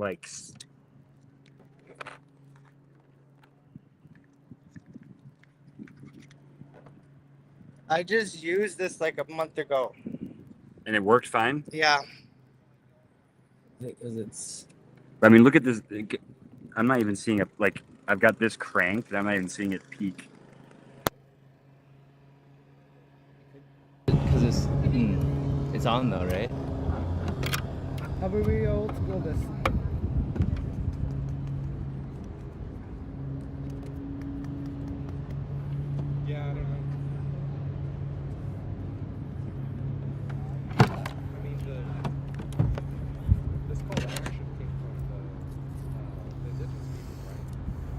like. I just used this like a month ago. And it worked fine? Yeah. Because it's. I mean, look at this. I'm not even seeing it. Like, I've got this cranked, and I'm not even seeing it peak. Because it's on though, right? How about we old school this? Yeah, I don't know. I mean, this call to action came from the indigenous people, right?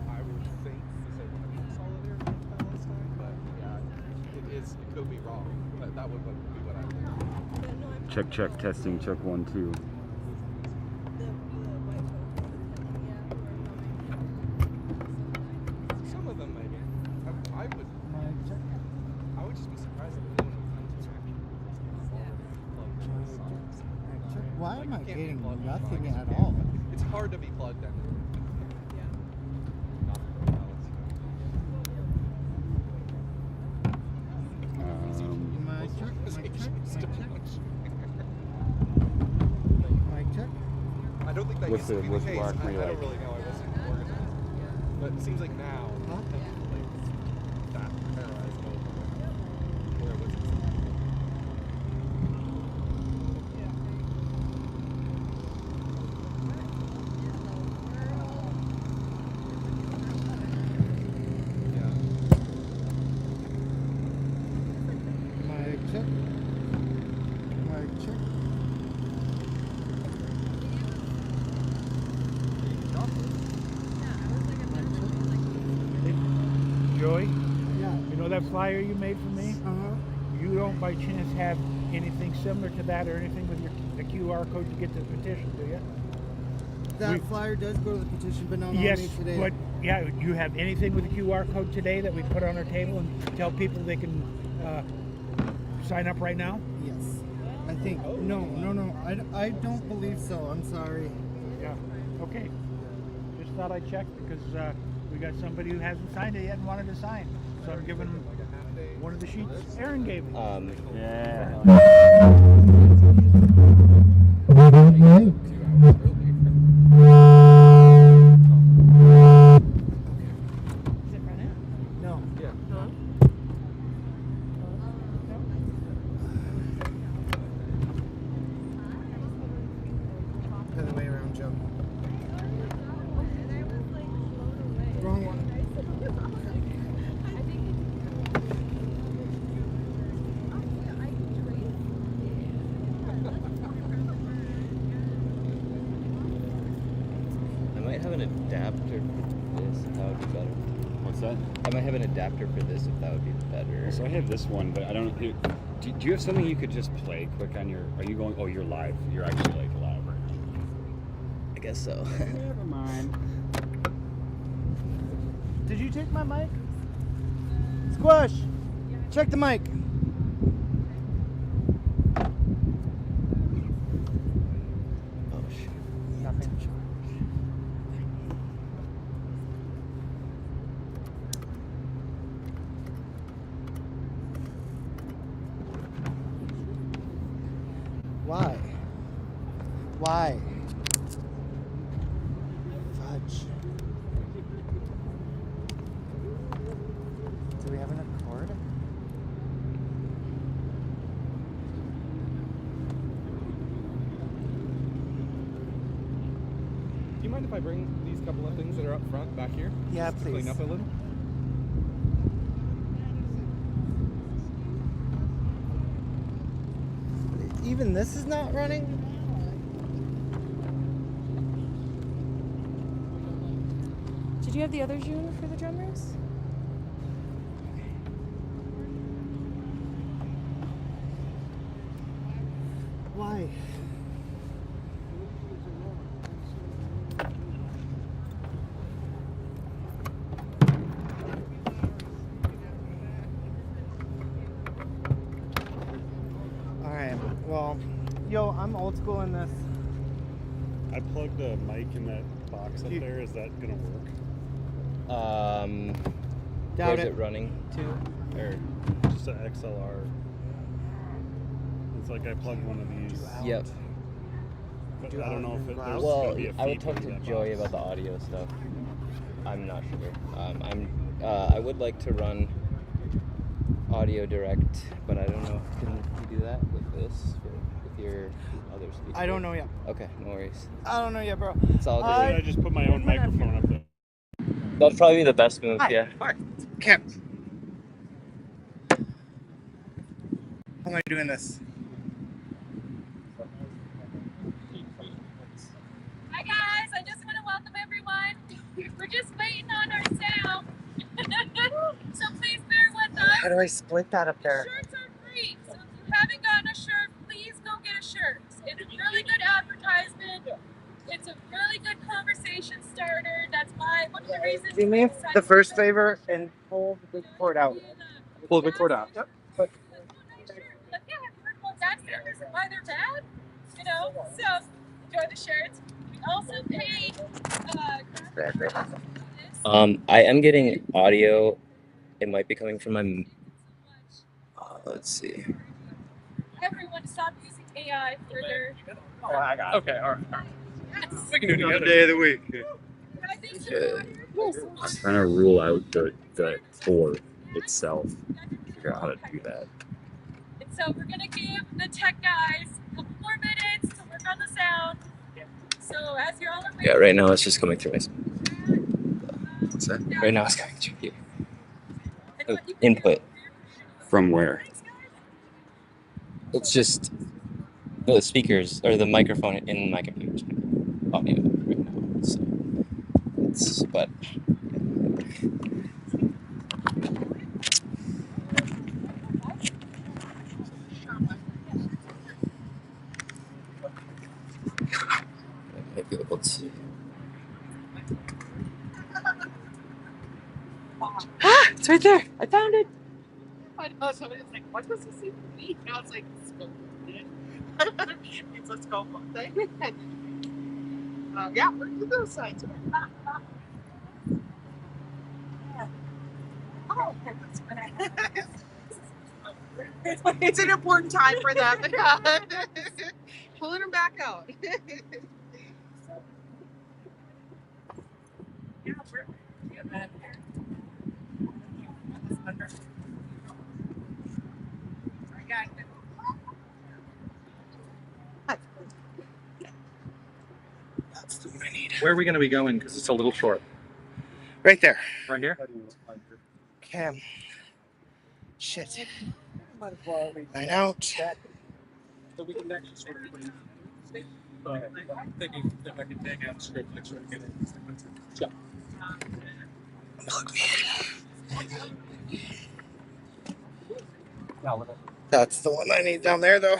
I would think to say one of the solidarity with Palestine, but yeah, it could be wrong. But that would be what I think. Check, testing, check 1, 2. Some of them maybe. I would just be surprised if anyone would come to action. Why am I Can't be getting plugged in, nothing so I guess at you all? can't. It's hard to be plugged in. Mic check. Mic check. I don't think that What's used to be the what's case. Black I May don't like? really know. I wasn't organized. But it seems like now, like, that paralyzed a little bit. Where it was Mic check. Mic check. Joey, Yeah. you know that flyer you made for me? Uh-huh. You don't by chance have anything similar to that or anything with the QR code to get to the petition, do you? That flyer does go to the petition, but not Yes, on me today. but yeah, you have anything with the QR code today that we put on our table and tell people they can sign up right now? Yes. I think. No. I don't believe so. I'm sorry. Yeah, okay. Just thought I'd check because we got somebody who hasn't signed it yet and wanted to sign. So I'm giving them one of the sheets Aaron gave me. Yeah. No. Yeah. Other way around, Joe. Wrong one. I might have an adapter for this if that would be better. What's that? I might have an adapter for this if that would be better. So I have this one, but I don't know. Do you have something you could just play quick on your? Are you going? Oh, you're live. You're actually like live right now. I guess so. Never mind. Did you take my mic? Squash! Check the mic. Oh shit. Nothing. Why? Why? Fudge. Do we have an accord? Do you mind if I bring these couple of things that are up front back here? Yeah, Just to clean please. up a little? Even this is not running? Did you have the other June for the drummers? Why? Alright, well, yo, I'm old school in this. I plugged a mic in that box up there. Is that gonna work? Doubt Where's it. it running to? Or Just an XLR. It's like I plugged one of these. yep. But I don't know if there's gonna Well, be a I would feed talk through to that Joey box. about the audio stuff. I'm not sure. I would like to run audio direct, but I don't know. Can you do that with this? With your other speaker? I don't know yet. Okay, no worries. I don't know yet, bro. It's all good. I just put my own microphone up there. That'd probably be the best move, yeah. Hi. Kim. How am I doing this? Hi guys, I just want to welcome everyone. We're just waiting on our sound. So please bear with us. How do I split that up there? Shirts are free. So if you haven't gotten a shirt, please go get a shirt. It's a really good advertisement. It's a really good conversation starter. That's one of the reasons. Do me the first favor and pull the cord out. Pull the cord out. Yep. But yeah, well, that's the reason why they're bad. You know, so enjoy the shirts. We also paid. I am getting audio. It might be coming from my. Let's see. Everyone stop using AI for their. Oh, I got it. Okay, all right. Yes. We can do it Another together. day of the week. I think so. Just trying to rule out the core itself. Figure out how to do that. And so we're gonna give the tech guys a couple more minutes to work on the sound. So as you're all Yeah, right now it's just coming through my. What's that? Right now it's coming through here. Input. From where? It's just the speakers or the microphone in my computer's audio right now. So it's but. I might be able to. It's right there. I found it. I know, somebody's like, what does this even mean? I was like, scope. It's a scope thing. Yeah, where do those signs? Oh, it's an important time for them. Pulling them back out. Yeah, we're that. I got it. That's the one I need. Where are we going to be going? Because it's a little short. Right there. Right here? Cam. Shit. Line out. So we can actually sort of I'm thinking if I can take out the script and sort of get it. Yeah. Plug me in. That's the one I need down there, though.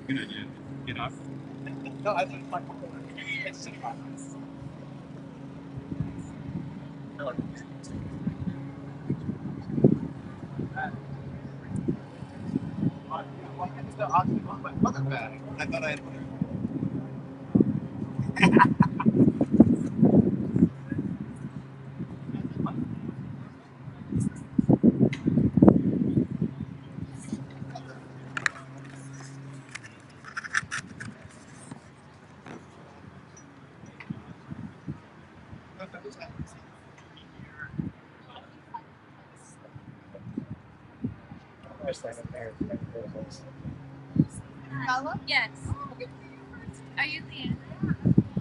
Good idea. Get off. No, I think my other bag. I thought I had one. Yes. Are you Leanna?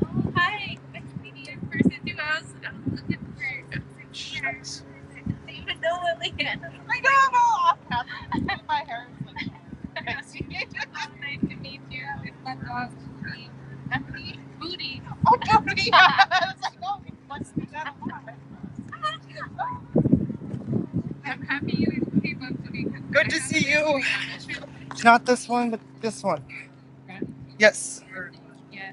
Oh, hi. Nice to meet you in person too. I was looking for. I didn't even know what Leanna. I don't know. My hair is like Nice to meet you. It's my dog, Booty. Booty. oh, Booty. I was like, oh, what's that? I'm happy you came up to me. Good to see you. Not this one, but this one. Yes. Yeah.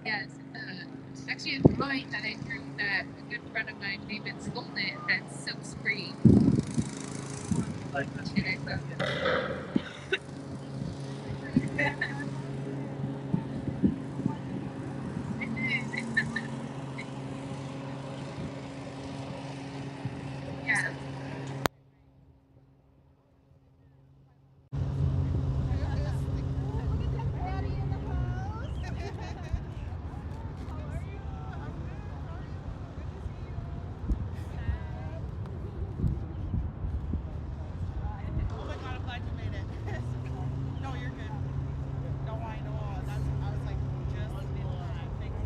Yes. Actually, a drawing that I drew that a good friend of mine, David, stole it. That's silk screen. And I found it. Yeah. Oh my god, I'm glad you made it. No, you're good. No, I know. I was like, just in time. Thanks.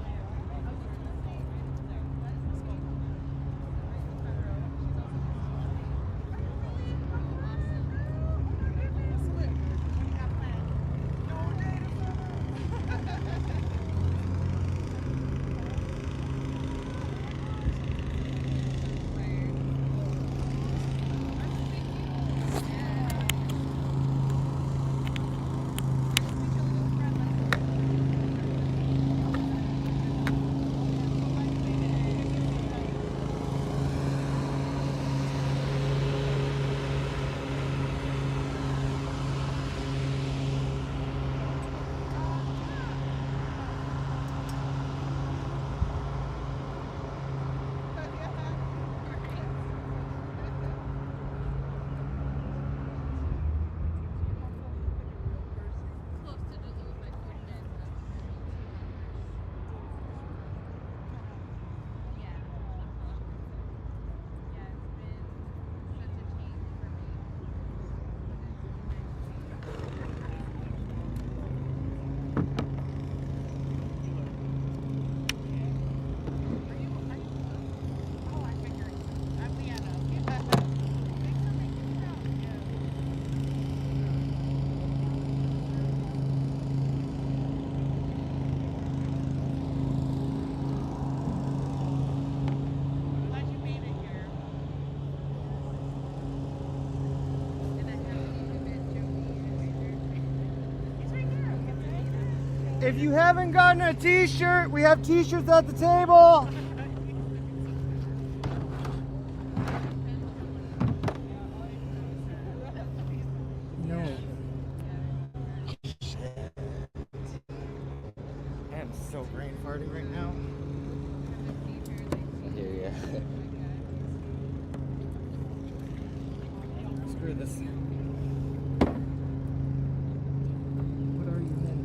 If you haven't gotten a t-shirt, we have t-shirts at the table. No. Shit. I am so brain farting right now. I hear ya. Screw this. What are you then?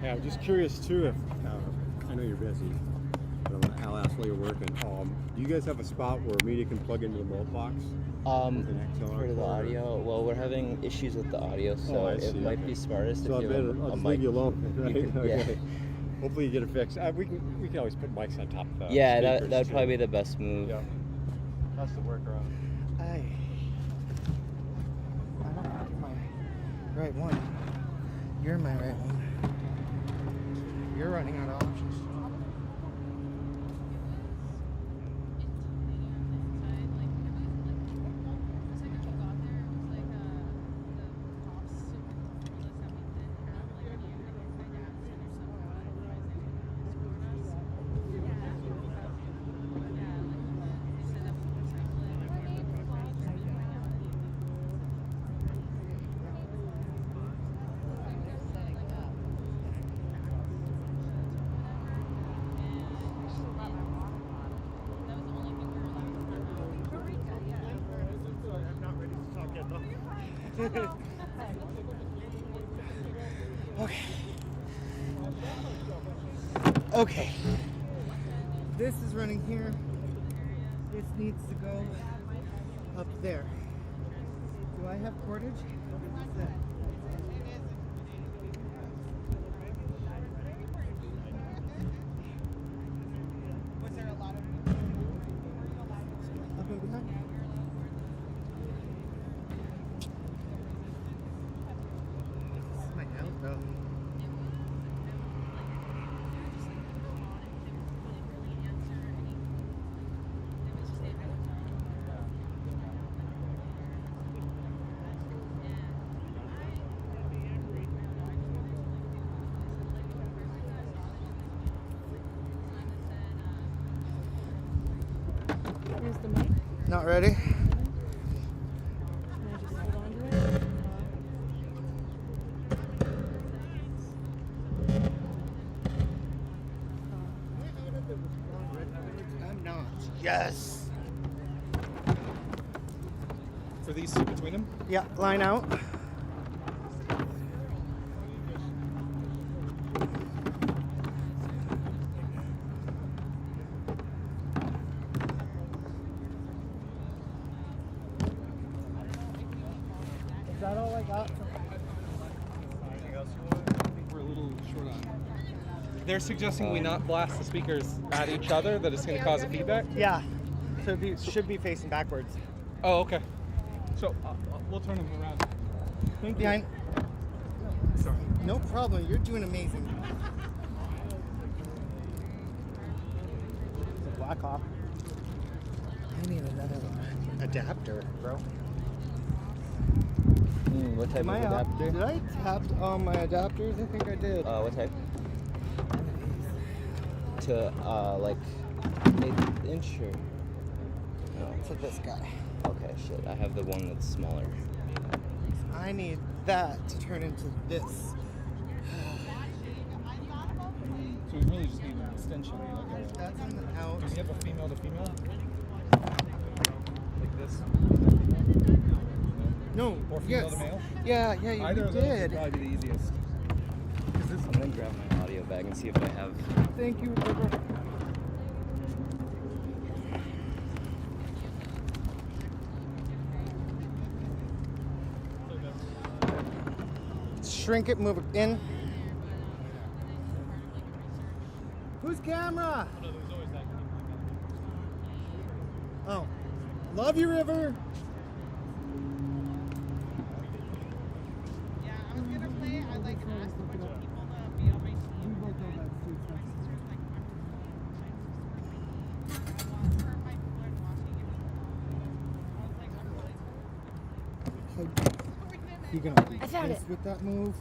Yeah, I'm just curious too if I know you're busy, but I'll ask while you're working. Do you guys have a spot where media can plug into the mult box? For the audio, well, we're having issues with the audio, so it might be smartest so if you have I'll a just mic. leave you alone. Right? Yeah. Okay. Hopefully you get it fixed. We can always put mics on top of that. Yeah, that would probably be the best move. Yeah. That's the workaround. I don't have my right one. You're my right one. You're running out of options. Okay. Okay. This is running here. This needs to go up there. Do I have cordage? What's that? Was there a lot of Up and behind. This is my outro. Here's the mic. Not ready? Can I just hold on to it? I'm not. Yes. For these two between them? Yeah, line out. Is that all I got? Anything else you want? I think we're a little short on. They're suggesting we not blast the speakers at each other, that it's going to cause a feedback? Yeah. Should be facing backwards. Oh, okay. So we'll turn them around. Thank Behind. you. Sorry. No problem. You're doing amazing. It's a Black Hawk. I need another adapter, bro. What type Am of I adapter? Did I tap all my adapters? I think I did. What type? To like 1/8 inch or? No. To this guy. Okay, shit. I have the one that's smaller. I need that to turn into this. So we really just need an extension. That's in the out. Does he have a female to female? Like this? No. Or female Yes. to male? Yeah, Either you of those would did. probably be the easiest. I'm gonna grab my audio bag and see if I have. Thank you, River. Shrink it, move it in. Whose camera? Oh, love you, River. You gonna beat I found this it. with that move?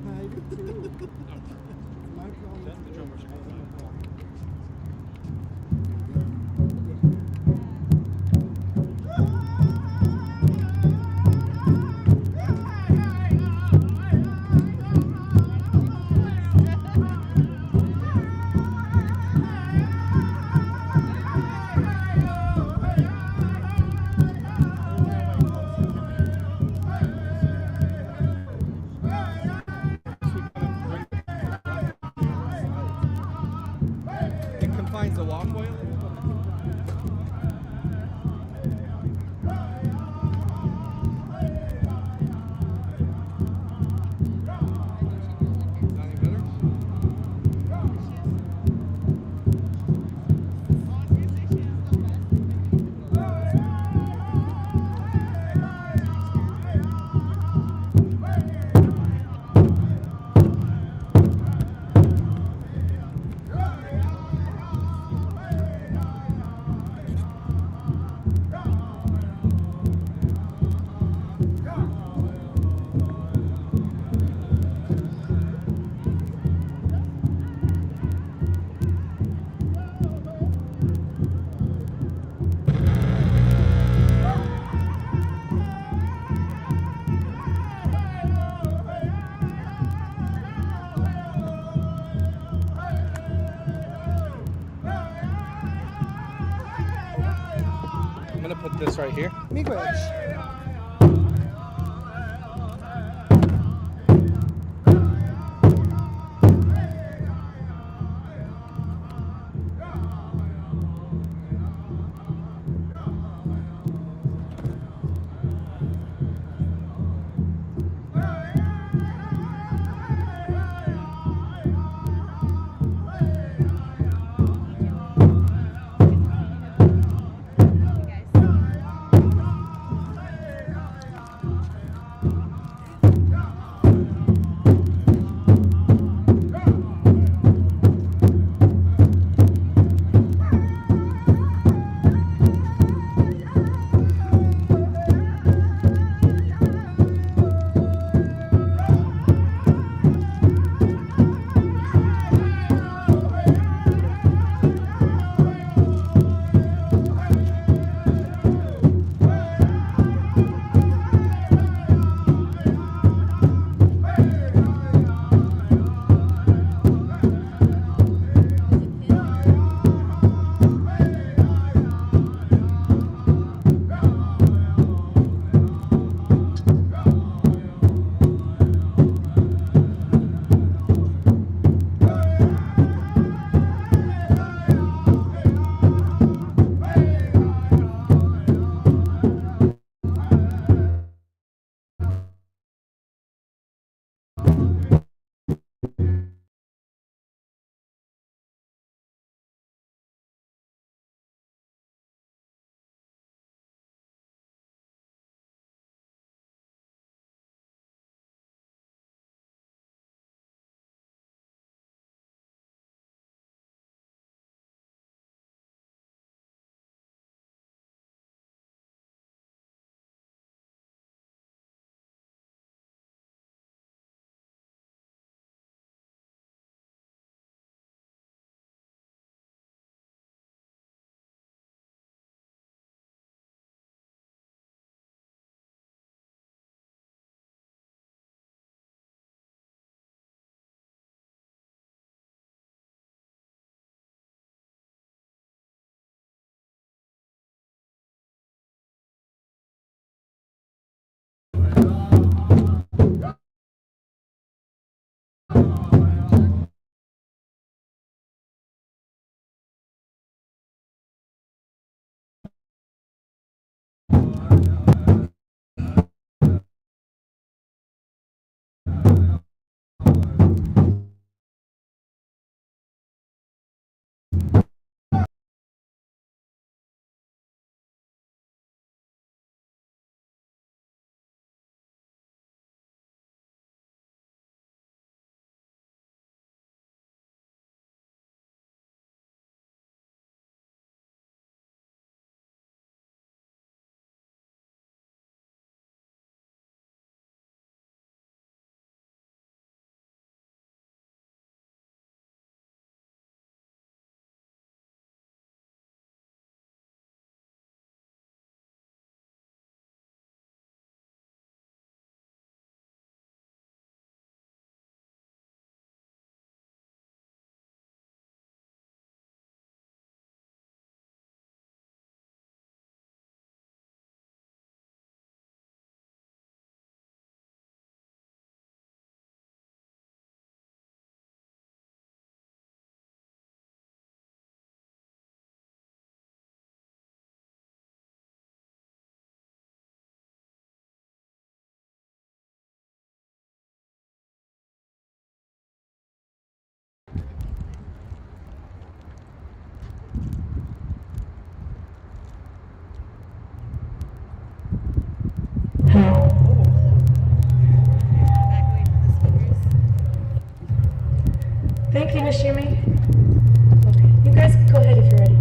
I do too. My problem. It confines the walkway. I'm gonna put this right here. Miigwech. Thank you, Miss Jimmy. Okay. You guys go ahead if you're ready.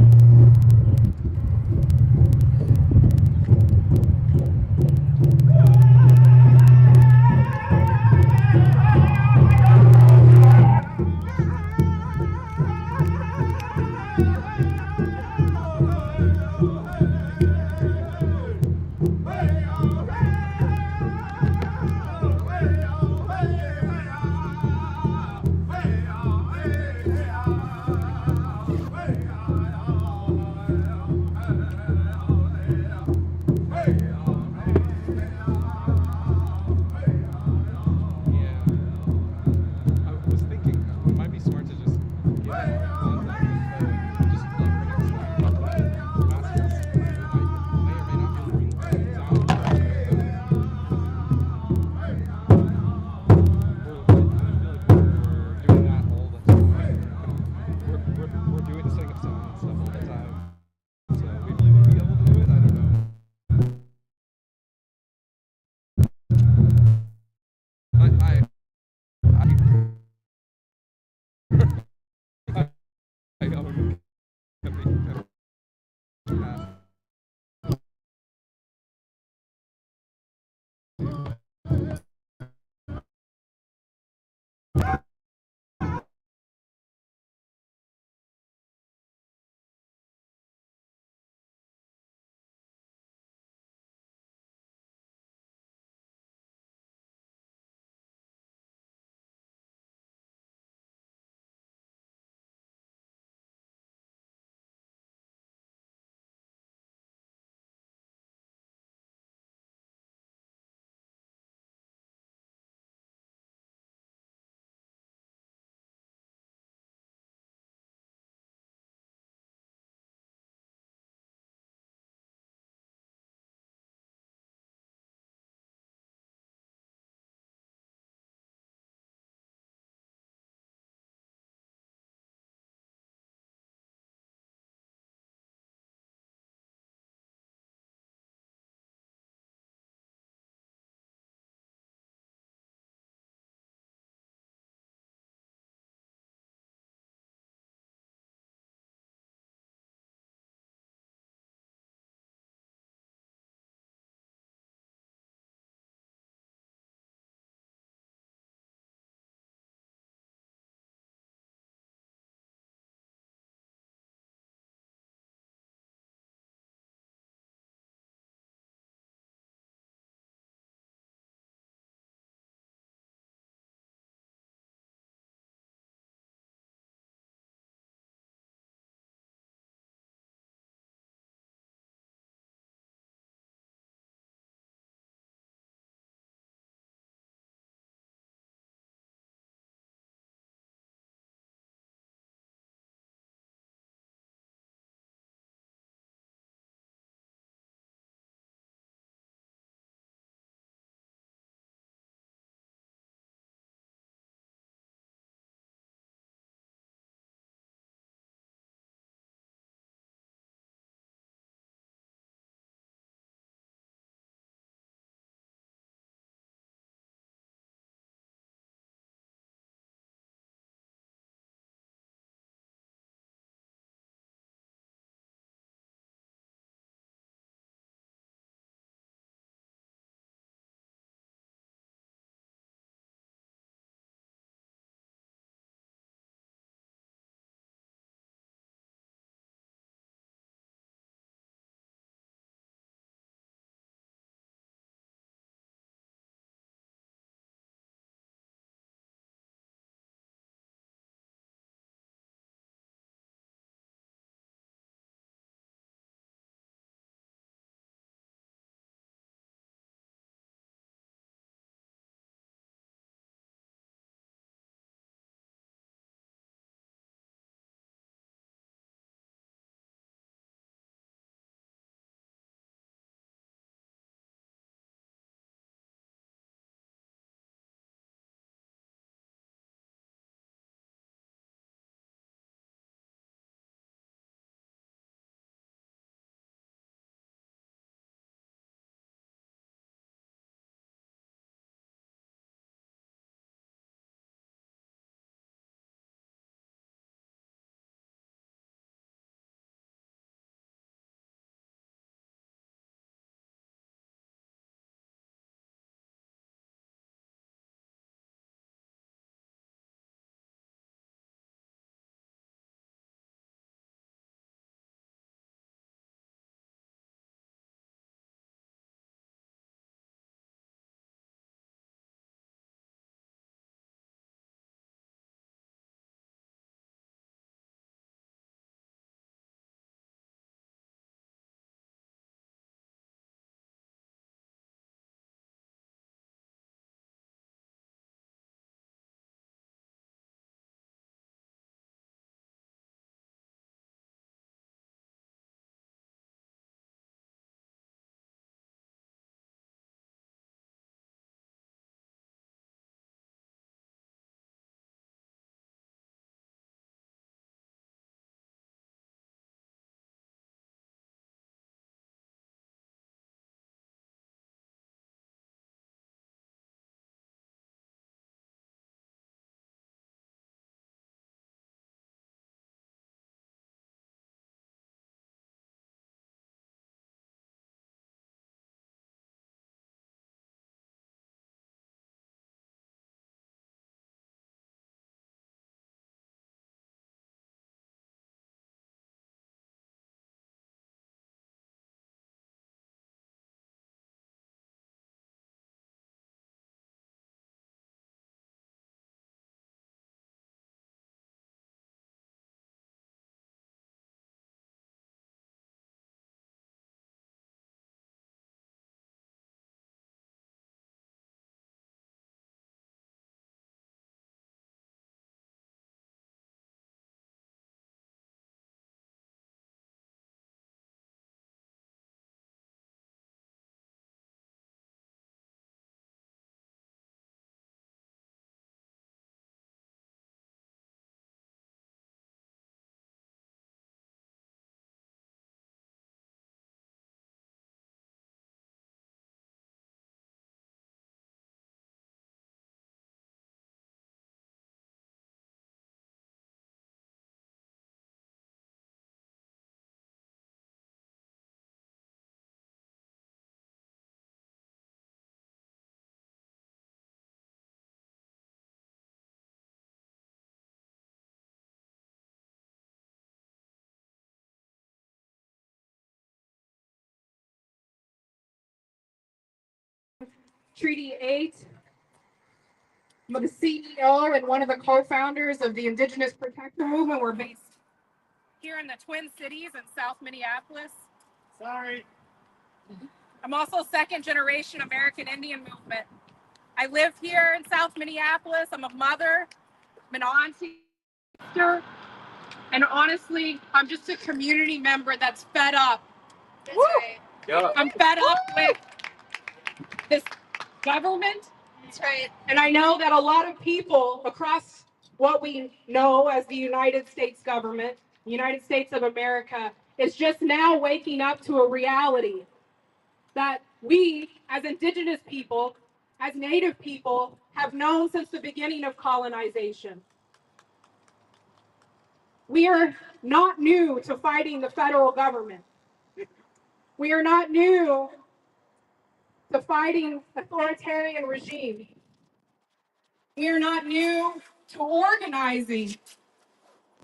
Treaty 8. I'm the CEO and one of the co-founders of the Indigenous Protector Movement. We're based here in the Twin Cities in South Minneapolis. Sorry. I'm also second generation American Indian movement. I live here in South Minneapolis. I'm a mother, I'm an auntie, sister, and honestly, I'm just a community member that's fed up. That's right. Yeah. I'm fed up with this government. That's right. And I know that a lot of people across what we know as the United States government, the United States of America, is just now waking up to a reality that we, as Indigenous people, as Native people, have known since the beginning of colonization. We are not new to fighting the federal government. We are not new to fighting authoritarian regimes. We are not new to organizing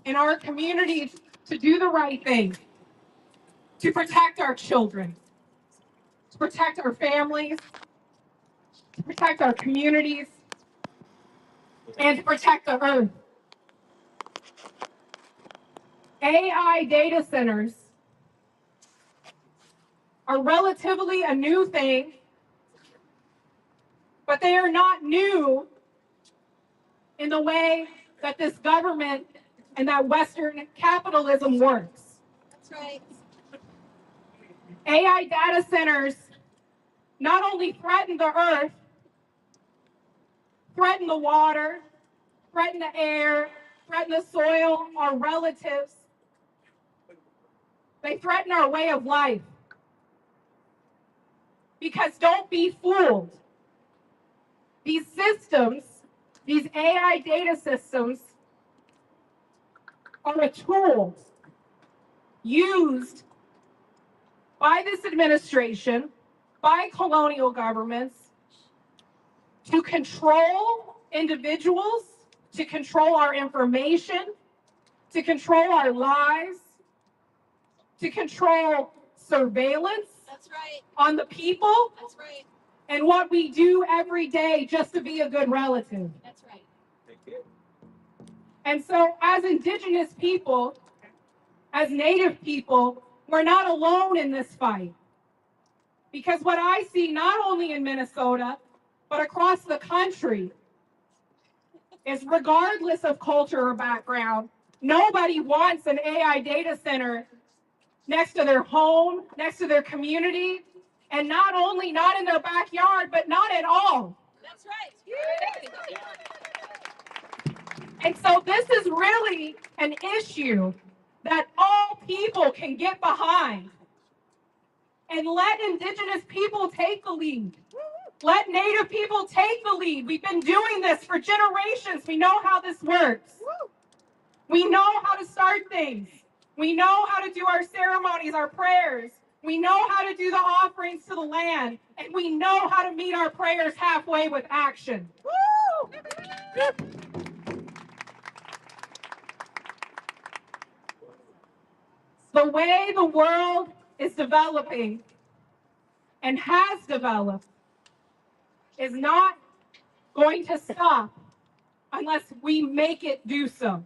in our communities to do the right thing, to protect our children, to protect our families, to protect our communities, and to protect the earth. AI data centers are relatively a new thing, but they are not new in the way that this government and that Western capitalism works. That's right. AI data centers not only threaten the earth, threaten the water, threaten the air, threaten the soil, our relatives. They threaten our way of life. Because don't be fooled. These systems, these AI data systems, are a tool used by this administration, by colonial governments, to control individuals, to control our information, to control our lives, to control surveillance That's right. on the people, That's right. and what we do every day just to be a good relative. That's right. And so as Indigenous people, as Native people, we're not alone in this fight. Because what I see not only in Minnesota, but across the country, is regardless of culture or background, nobody wants an AI data center next to their home, next to their community, and not only not in their backyard, but not at all. That's right. And so this is really an issue that all people can get behind. And let Indigenous people take the lead. Let Native people take the lead. We've been doing this for generations. We know how this works. We know how to start things. We know how to do our ceremonies, our prayers. We know how to do the offerings to the land. And we know how to meet our prayers halfway with action. The way the world is developing and has developed is not going to stop unless we make it do so.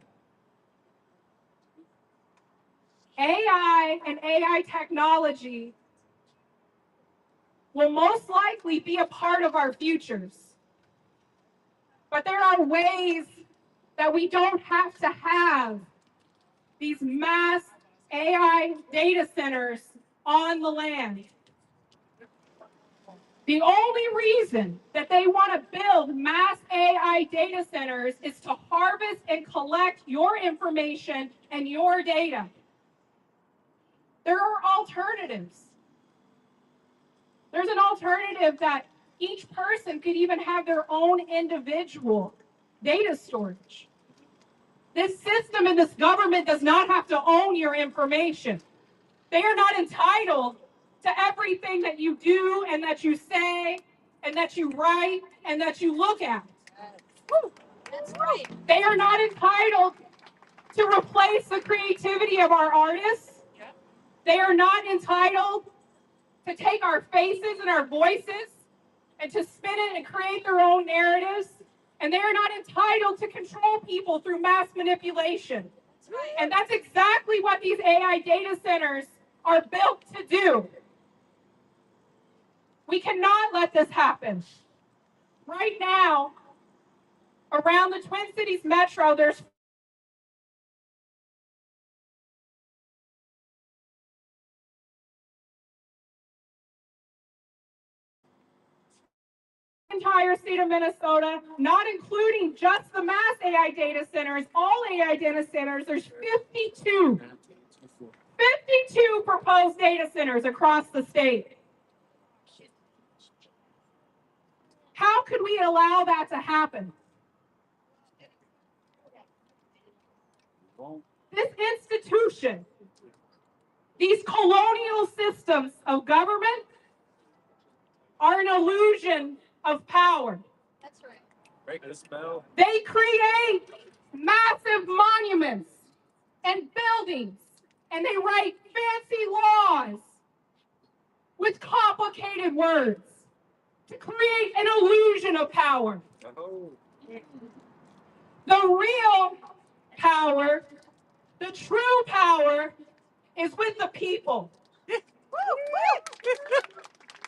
AI and AI technology will most likely be a part of our futures. But there are ways that we don't have to have these mass AI data centers on the land. The only reason that they want to build mass AI data centers is to harvest and collect your information and your data. There are alternatives. There's an alternative that each person could even have their own individual data storage. This system and this government does not have to own your information. They are not entitled to everything that you do and that you say and that you write and that you look at. That's right. They are not entitled to replace the creativity of our artists. They are not entitled to take our faces and our voices and to spin it and create their own narratives. And they are not entitled to control people through mass manipulation. And that's exactly what these AI data centers are built to do. We cannot let this happen. Right now, around the Twin Cities Metro, there's entire state of Minnesota, not including just the mass AI data centers, all AI data centers, there's 52 proposed data centers across the state. How could we allow that to happen? This institution, these colonial systems of government are an illusion of power. That's right. Break the spell. They create massive monuments and buildings, and they write fancy laws with complicated words to create an illusion of power. Oh. The real power, the true power, is with the people.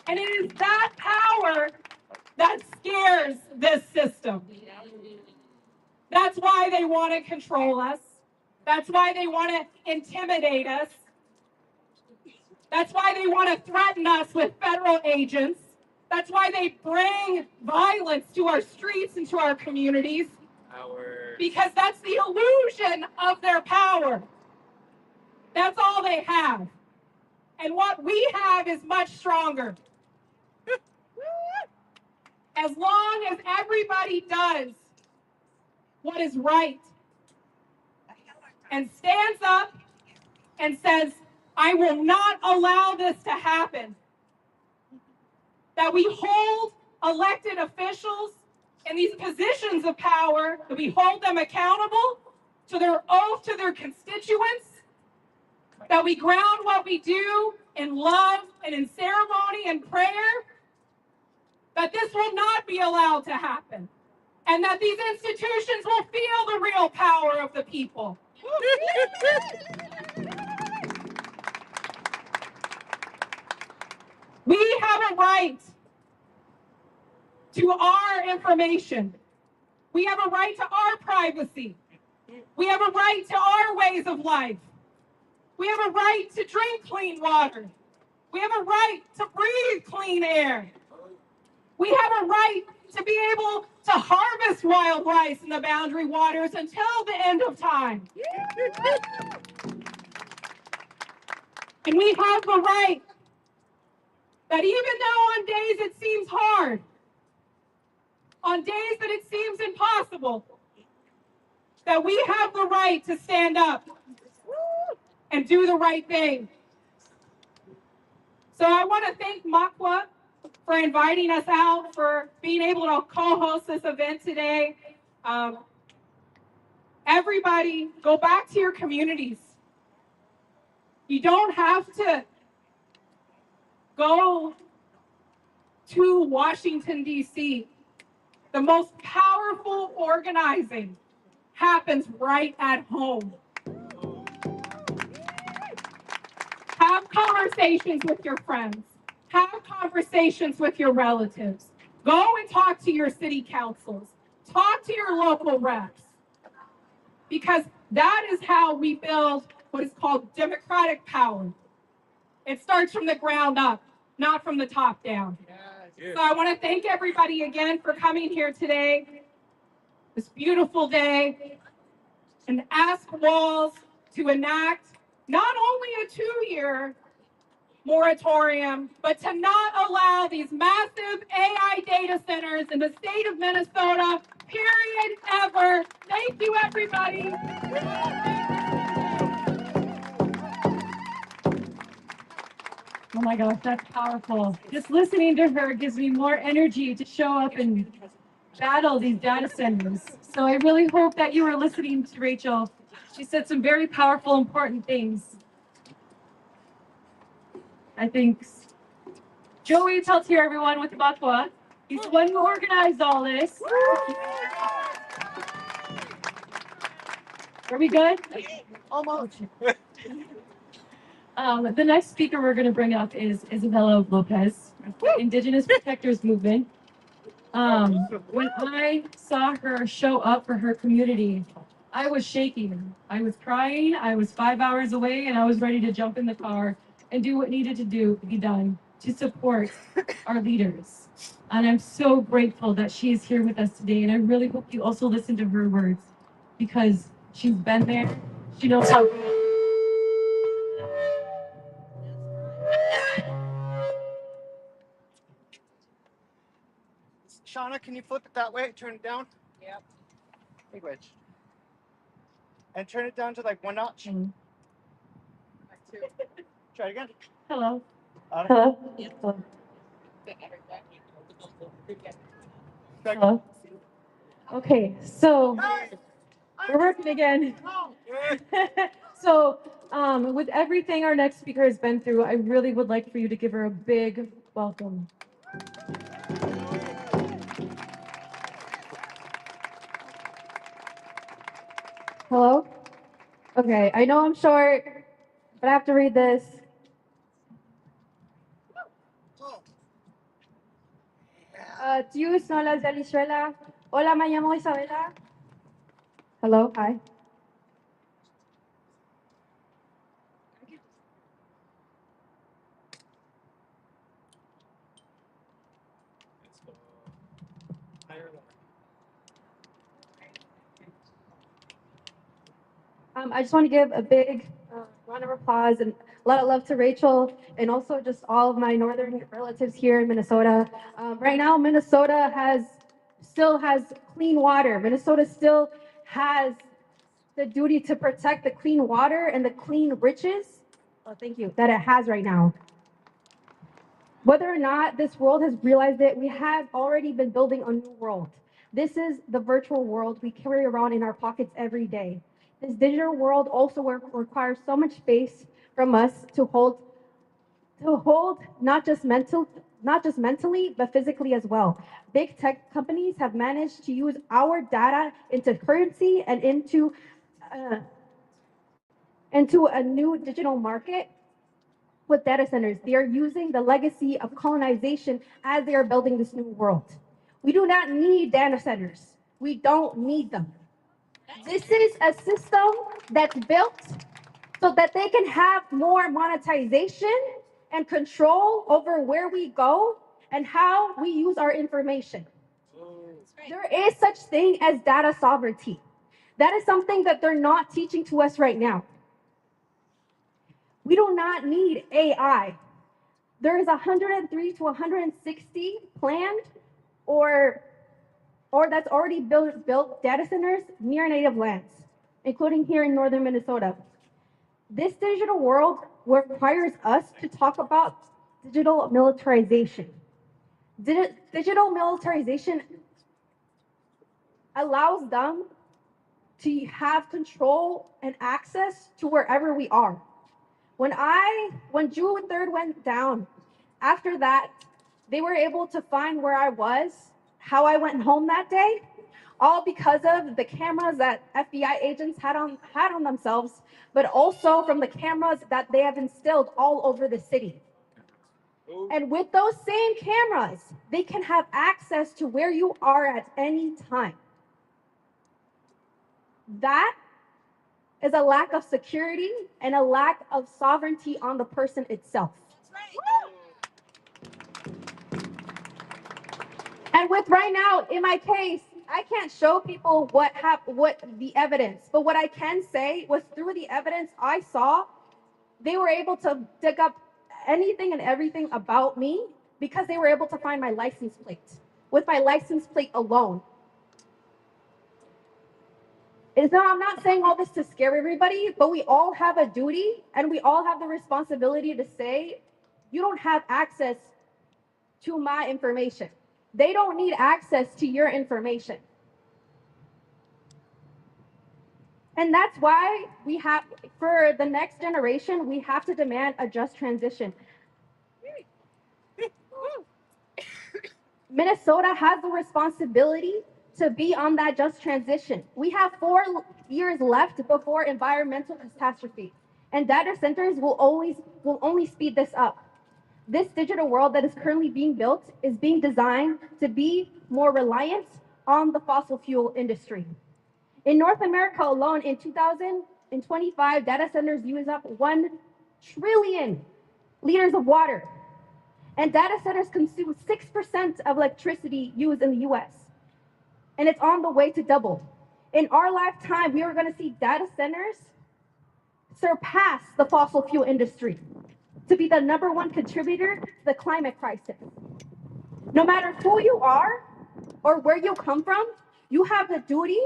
And it is that power that scares this system. That's why they want to control us. That's why they want to intimidate us. That's why they want to threaten us with federal agents. That's why they bring violence to our streets and to our communities. Because that's the illusion of their power. That's all they have. And what we have is much stronger. As long as everybody does what is right and stands up and says, I will not allow this to happen, that we hold elected officials in these positions of power, that we hold them accountable to their oath to their constituents, that we ground what we do in love and in ceremony and prayer, that this will not be allowed to happen, and that these institutions will feel the real power of the people. We have a right to our information. We have a right to our privacy. We have a right to our ways of life. We have a right to drink clean water. We have a right to breathe clean air. We have a right to be able to harvest wild rice in the Boundary Waters until the end of time. And we have the right that even though on days it seems hard, on days that it seems impossible, that we have the right to stand up and do the right thing. So I want to thank Makwa for inviting us out, for being able to co-host this event today. Everybody, go back to your communities. You don't have to go to Washington, D.C. The most powerful organizing happens right at home. Have conversations with your friends. Have conversations with your relatives. Go and talk to your city councils. Talk to your local reps. Because that is how we build what is called democratic power. It starts from the ground up, not from the top down. So I want to thank everybody again for coming here today, this beautiful day, and ask Walls to enact not only a 2-year moratorium, but to not allow these massive AI data centers in the state of Minnesota, period, ever. Thank you, everybody. Oh my gosh, that's powerful. Just listening to her gives me more energy to show up and battle these data centers. So I really hope that you were listening to Rachel. She said some very powerful, important things. I think Joey Peltier, everyone, with Makwa. He's the one who organized all this. Are we good? Almost. The next speaker we're going to bring up is Isabella Lopez, Indigenous Protectors Movement. When I saw her show up for her community, I was shaking. I was crying. I was 5 hours away, and I was ready to jump in the car and do what needed to be done to support our leaders. And I'm so grateful that she is here with us today. And I really hope you also listen to her words, because she's been there. She knows how. Shauna, can you flip it that way? Turn it down? Yep. Hey, which? And turn it down to like 1 notch. Try it again. Hello. Hello. Hello. Hello. Okay, so we're working again. So, with everything our next speaker has been through, I really would like for you to give her a big welcome. Hello? Okay, I know I'm short, but I have to read this. ¿Tius no las Venezuela? Hola, me llamo Isabela. Hello, hi. I just want to give a big round of applause and a lot of love to Rachel and also just all of my northern relatives here in Minnesota. Right now, Minnesota still has clean water. Minnesota still has the duty to protect the clean water and the clean riches, thank you, that it has right now. Whether or not this world has realized it, we have already been building a new world. This is the virtual world we carry around in our pockets every day. This digital world also requires so much space from us to hold not just mentally, but physically as well. Big tech companies have managed to use our data into currency and into a new digital market with data centers. They are using the legacy of colonization as they are building this new world. We do not need data centers. We don't need them. This is a system that's built so that they can have more monetization and control over where we go and how we use our information. There is such thing as data sovereignty. That is something that they're not teaching to us right now. We do not need AI. There is 103 to 160 planned or that's already built data centers near native lands, including here in northern Minnesota. This digital world requires us to talk about digital militarization. Digital militarization allows them to have control and access to wherever we are. When June 3rd went down, after that, they were able to find where I was, how I went home that day, all because of the cameras that FBI agents had on themselves, but also from the cameras that they have instilled all over the city. And with those same cameras, they can have access to where you are at any time. That is a lack of security and a lack of sovereignty on the person itself. And with right now, in my case, I can't show people what the evidence, but what I can say was through the evidence I saw, they were able to dig up anything and everything about me because they were able to find my license plate. With my license plate alone. I'm not saying all this to scare everybody, but we all have a duty and we all have the responsibility to say, you don't have access to my information. They don't need access to your information. And that's why for the next generation, we have to demand a just transition. Minnesota has the responsibility to be on that just transition. We have 4 years left before environmental catastrophe, and data centers will only speed this up. This digital world that is currently being built is being designed to be more reliant on the fossil fuel industry. In North America alone, in 2025, data centers use up 1 trillion liters of water. And data centers consume 6% of electricity used in the US. And it's on the way to double. In our lifetime, we are going to see data centers surpass the fossil fuel industry to be the #1 contributor to the climate crisis. No matter who you are or where you come from, you have the duty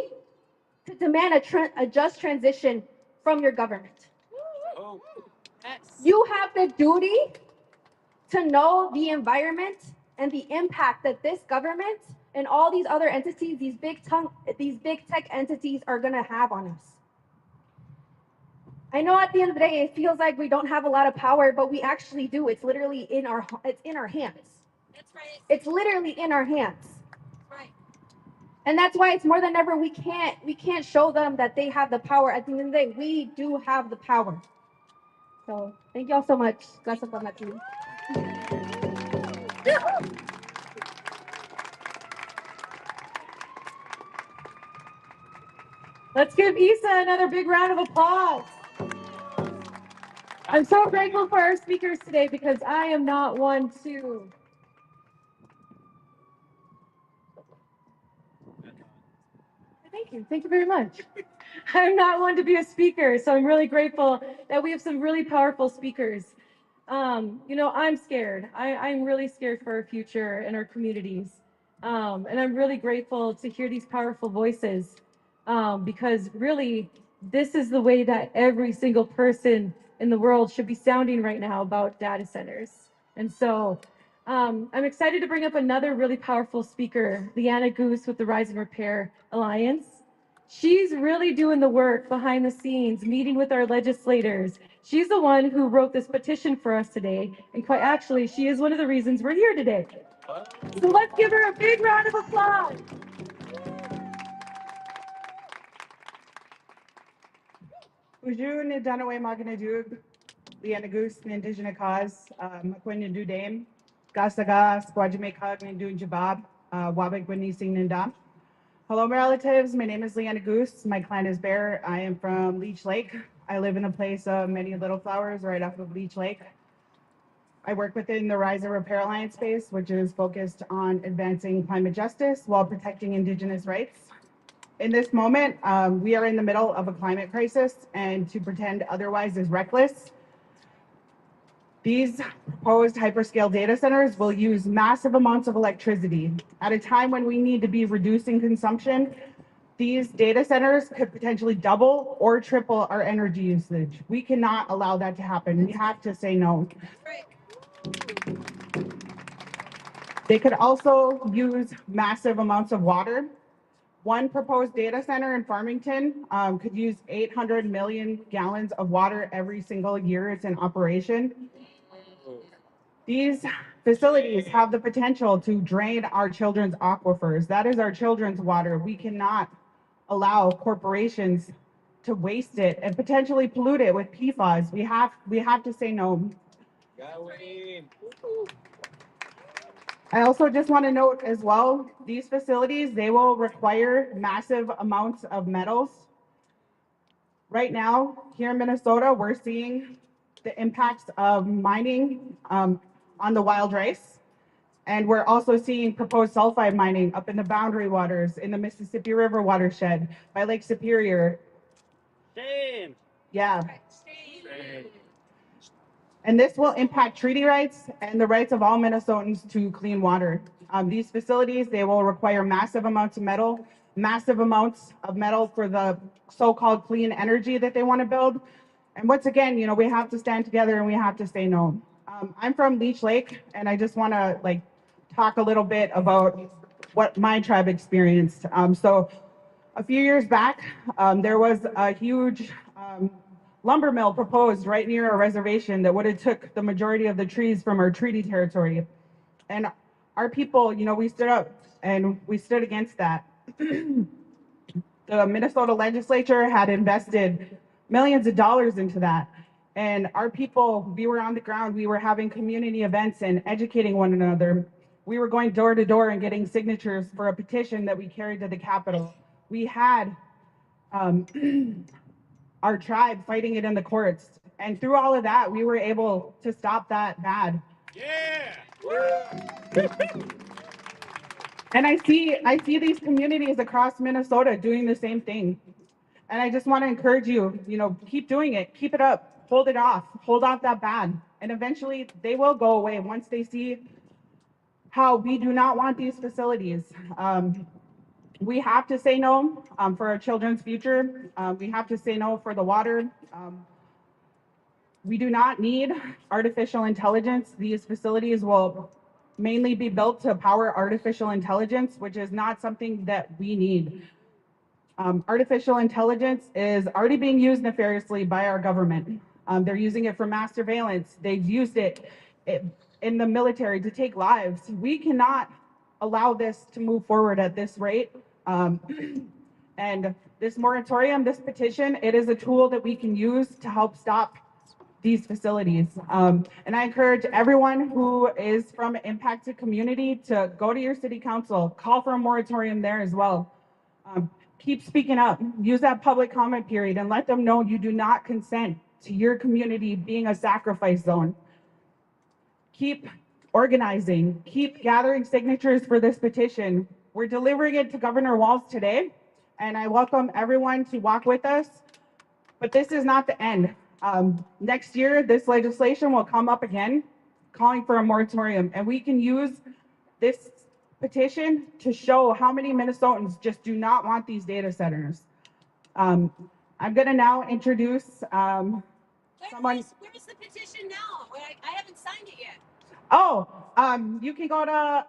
to demand a just transition from your government. You have the duty to know the environment and the impact that this government and all these other entities, these big tech entities, are going to have on us. I know at the end of the day, it feels like we don't have a lot of power, but we actually do. It's literally in our hands. That's right. It's literally in our hands. Right. And that's why it's more than ever, we can't show them that they have the power. At the end of the day, we do have the power. So thank you all so much. Gracias por la team. Let's give Isa another big round of applause. I'm so grateful for our speakers today because I am not one to... Thank you. Thank you very much. I'm not one to be a speaker, so I'm really grateful that we have some really powerful speakers. You know, I'm scared. I'm really scared for our future and our communities. And I'm really grateful to hear these powerful voices because really, this is the way that every single person in the world should be sounding right now about data centers. And so I'm excited to bring up another really powerful speaker, Leanna Goose with the Rise and Repair Alliance. She's really doing the work behind the scenes, meeting with our legislators. She's the one who wrote this petition for us today. And quite actually, she is one of the reasons we're here today. So let's give her a big round of applause. Uju ni Danaway Maganadug, Liana Goose, ni Indigenous Cause, Makwenya Dudame, Gasaga, Squajame Kag, ni Dun Jabab, Wabek Winising Nindam. Hello, my relatives. My name is Leanna Goose. My clan is Bear. I am from Leech Lake. I live in a place of many little flowers right off of Leech Lake. I work within the Rise and Repair Alliance space, which is focused on advancing climate justice while protecting Indigenous rights. In this moment, we are in the middle of a climate crisis, and to pretend otherwise is reckless. These proposed hyperscale data centers will use massive amounts of electricity. At a time when we need to be reducing consumption, these data centers could potentially double or triple our energy usage. We cannot allow that to happen. We have to say no. They could also use massive amounts of water. One proposed data center in Farmington could use 800 million gallons of water every single year it's in operation. These facilities have the potential to drain our children's aquifers. That is our children's water. We cannot allow corporations to waste it and potentially pollute it with PFAS. We have to say no. GAAWIIN. I also just want to note as well, these facilities, they will require massive amounts of metals. Right now, here in Minnesota, we're seeing the impacts of mining on the wild rice. And we're also seeing proposed sulfide mining up in the boundary waters, in the Mississippi River watershed, by Lake Superior. Shame. Yeah. And this will impact treaty rights and the rights of all Minnesotans to clean water. These facilities, they will require massive amounts of metal for the so-called clean energy that they want to build. And once again, you know, we have to stand together and we have to say no. I'm from Leech Lake, and I just want to talk a little bit about what my tribe experienced. So a few years back, there was a huge lumber mill proposed right near our reservation that would have took the majority of the trees from our treaty territory. And our people, we stood up and we stood against that. The Minnesota legislature had invested millions of dollars into that. And our people, we were on the ground, we were having community events and educating one another. We were going door to door and getting signatures for a petition that we carried to the Capitol. We had our tribe fighting it in the courts. And through all of that, we were able to stop that bad. Yeah. And I see these communities across Minnesota doing the same thing. And I just want to encourage you, keep doing it, keep it up, hold it off, hold off that bad. And eventually they will go away once they see how we do not want these facilities. We have to say no for our children's future. We have to say no for the water. We do not need artificial intelligence. These facilities will mainly be built to power artificial intelligence, which is not something that we need. Artificial intelligence is already being used nefariously by our government. They're using it for mass surveillance. They've used it in the military to take lives. We cannot allow this to move forward at this rate. And this moratorium, this petition, it is a tool that we can use to help stop these facilities. And I encourage everyone who is from an impacted community to go to your city council, call for a moratorium there as well. Keep speaking up, use that public comment period and let them know you do not consent to your community being a sacrifice zone. Keep organizing, keep gathering signatures for this petition. We're delivering it to Governor Walz today, and I welcome everyone to walk with us, but this is not the end. Next year, this legislation will come up again, calling for a moratorium, and we can use this petition to show how many Minnesotans just do not want these data centers. I'm gonna now introduce someone. Where's the petition now? I haven't signed it yet. Oh, you can go to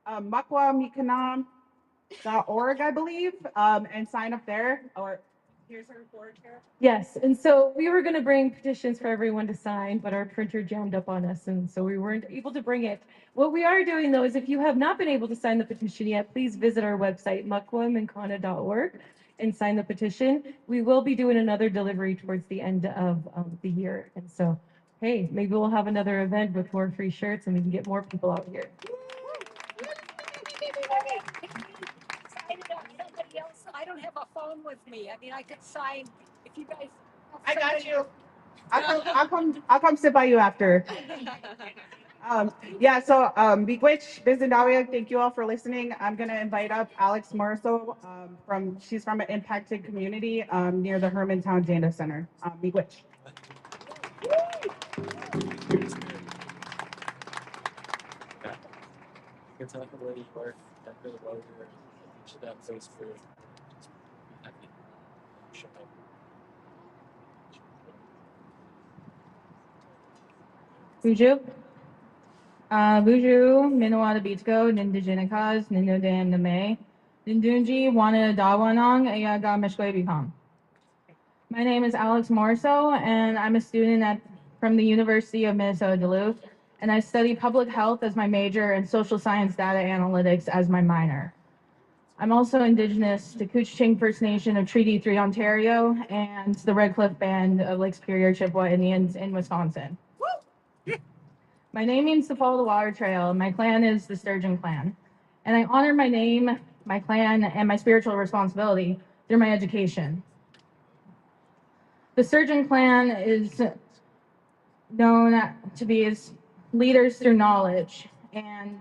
mukwamikanam.org, I believe, and sign up there. Or here's her board here. Yes, and so we were going to bring petitions for everyone to sign, but our printer jammed up on us, and so we weren't able to bring it. What we are doing, though, is if you have not been able to sign the petition yet, please visit our website, mukwaminkana.org, and sign the petition. We will be doing another delivery towards the end of the year, and so, hey, maybe we'll have another event with more free shirts, and we can get more people out here. I don't have a phone with me. I mean, I could sign if you guys. I got you. I'll come sit by you after. Yeah, so Miigwech, Bizendawiya, thank you all for listening. I'm gonna invite up Alex Morriso she's from an impacted community near the Hermantown Data Center. Miigwech. You can tell the lady you are after the road or each of that face for Buju. Buju, Minawada Bitko, Nindigenicas, Ninodam Name, Nindunji, Wana Dawanong, Ayaga Meshkwebikong. My name is Alex Morriso, and I'm a student from the University of Minnesota Duluth, and I study public health as my major and social science data analytics as my minor. I'm also Indigenous to Couchiching First Nation of Treaty 3 Ontario and the Red Cliff Band of Lake Superior Chippewa Indians in Wisconsin. My name means to follow the water trail. My clan is the Sturgeon Clan. And I honor my name, my clan, and my spiritual responsibility through my education. The Sturgeon Clan is known to be as leaders through knowledge. And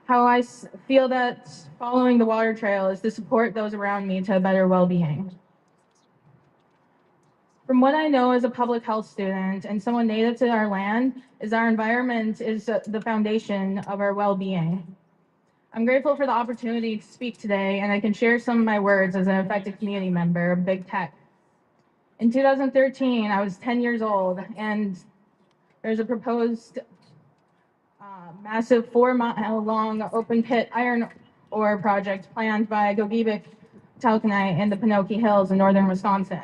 how I feel that following the water trail is to support those around me to a better well-being. From what I know as a public health student and someone native to our land, is our environment is the foundation of our well-being. I'm grateful for the opportunity to speak today, and I can share some of my words as an affected community member of Big Tech. In 2013, I was 10 years old, and there's a proposed massive 4-mile-long open-pit iron ore project planned by GAAWIIN Talcanite in the Pinocchio Hills in northern Wisconsin.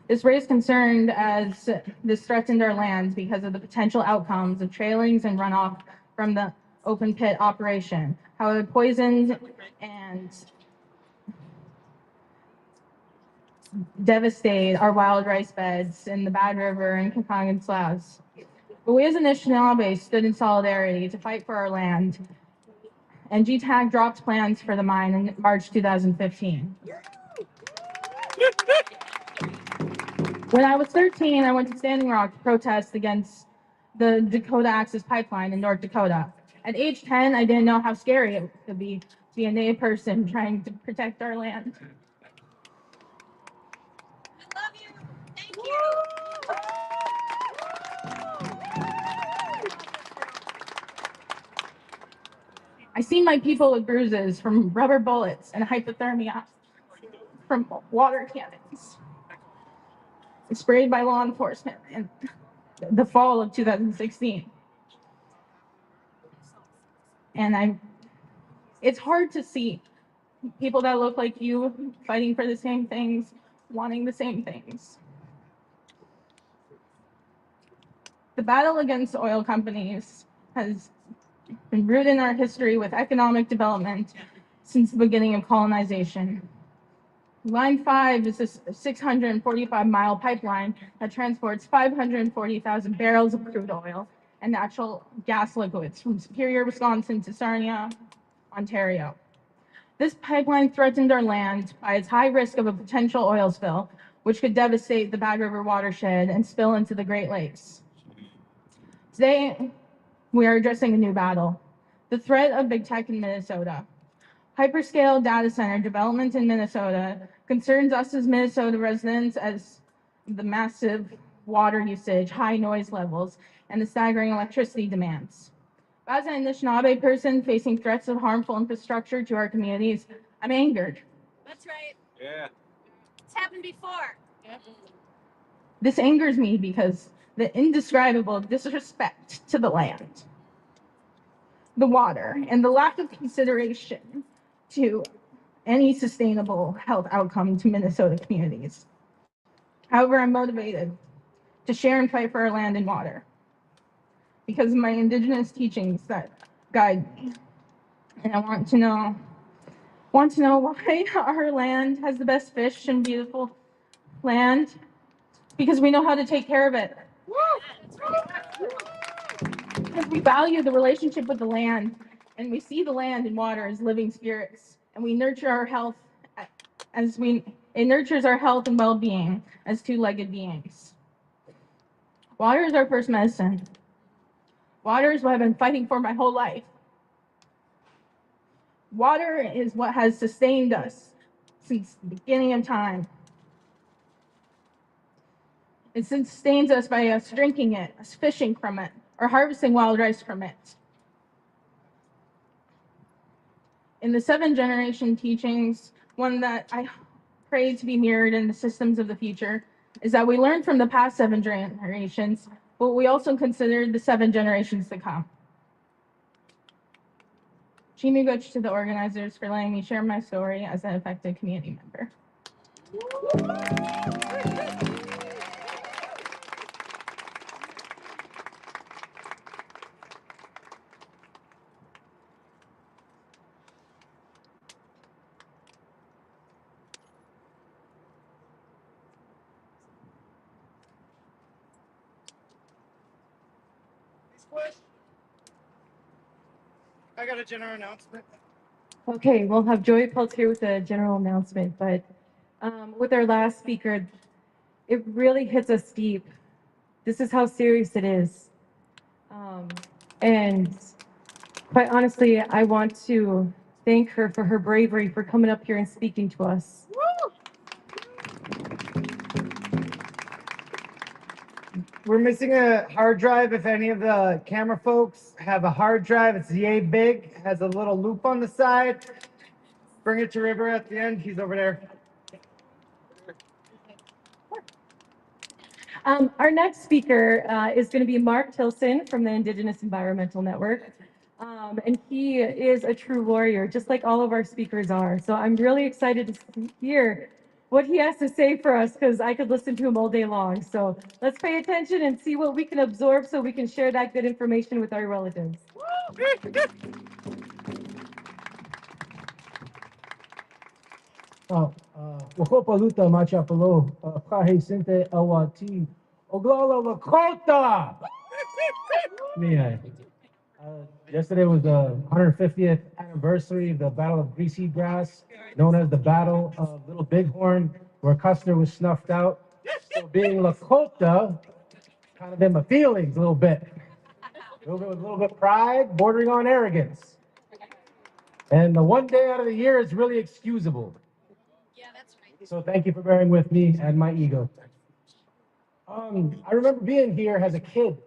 This raised concern as this threatened our lands because of the potential outcomes of trailings and runoff from the open pit operation, how it poisoned and devastated our wild rice beds in the Bad River and Kakangan sloughs. But we as Anishinaabe stood in solidarity to fight for our land, and GTAG dropped plans for the mine in March 2015. When I was 13, I went to Standing Rock to protest against the Dakota Access Pipeline in North Dakota. At age 10, I didn't know how scary it could be to be a Native person trying to protect our land. Thank you. I seen my people with bruises from rubber bullets and hypothermia from water cannons sprayed by law enforcement in the fall of 2016. And it's hard to see people that look like you fighting for the same things, wanting the same things. The battle against oil companies has been rooted in our history with economic development since the beginning of colonization. Line 5 is a 645-mile pipeline that transports 540,000 barrels of crude oil and natural gas liquids from Superior, Wisconsin to Sarnia, Ontario. This pipeline threatened our land by its high risk of a potential oil spill, which could devastate the Bad River watershed and spill into the Great Lakes. Today, we are addressing a new battle, the threat of big tech in Minnesota. Hyperscale data center development in Minnesota concerns us as Minnesota residents as the massive water usage, high noise levels, and the staggering electricity demands. As an Anishinaabe person facing threats of harmful infrastructure to our communities, I'm angered. That's right. Yeah. It's happened before. This angers me because the indescribable disrespect to the land, the water, and the lack of consideration to any sustainable health outcome to Minnesota communities. However, I'm motivated to share and fight for our land and water because of my Indigenous teachings that guide me. And I want to know why our land has the best fish and beautiful land, because we know how to take care of it. Because we value the relationship with the land, and we see the land and water as living spirits, and we nurture our health it nurtures our health and well-being as two-legged beings. Water is our first medicine. Water is what I've been fighting for my whole life. Water is what has sustained us since the beginning of time. It sustains us by us drinking it, us fishing from it, or harvesting wild rice from it. In the 7-generation teachings, one that I pray to be mirrored in the systems of the future is that we learn from the past 7 generations, but we also consider the 7 generations to come. Chimigoch to the organizers for letting me share my story as an affected community member. I got a general announcement. Okay, we'll have Joy Pelt here with a general announcement, but with our last speaker, it really hits us deep. This is how serious it is. And quite honestly, I want to thank her for her bravery for coming up here and speaking to us. We're missing a hard drive. If any of the camera folks have a hard drive, it's yay big, has a little loop on the side. Bring it to River at the end. He's over there. Our next speaker is going to be Mark Tilson from the Indigenous Environmental Network. And he is a true warrior, just like all of our speakers are. So I'm really excited to hear what he has to say for us, because I could listen to him all day long. So let's pay attention and see what we can absorb so we can share that good information with our relatives. Wakopaluta machapalo, kahe sinte awati, oglala lakota. Yeah. Yesterday was the 150th anniversary of the Battle of Greasy Grass, known as the Battle of Little Bighorn, where Custer was snuffed out. So being Lakota, kind of in my feelings a little bit. A little bit pride, bordering on arrogance. And the one day out of the year is really excusable. Yeah, that's right. So thank you for bearing with me and my ego. I remember being here as a kid.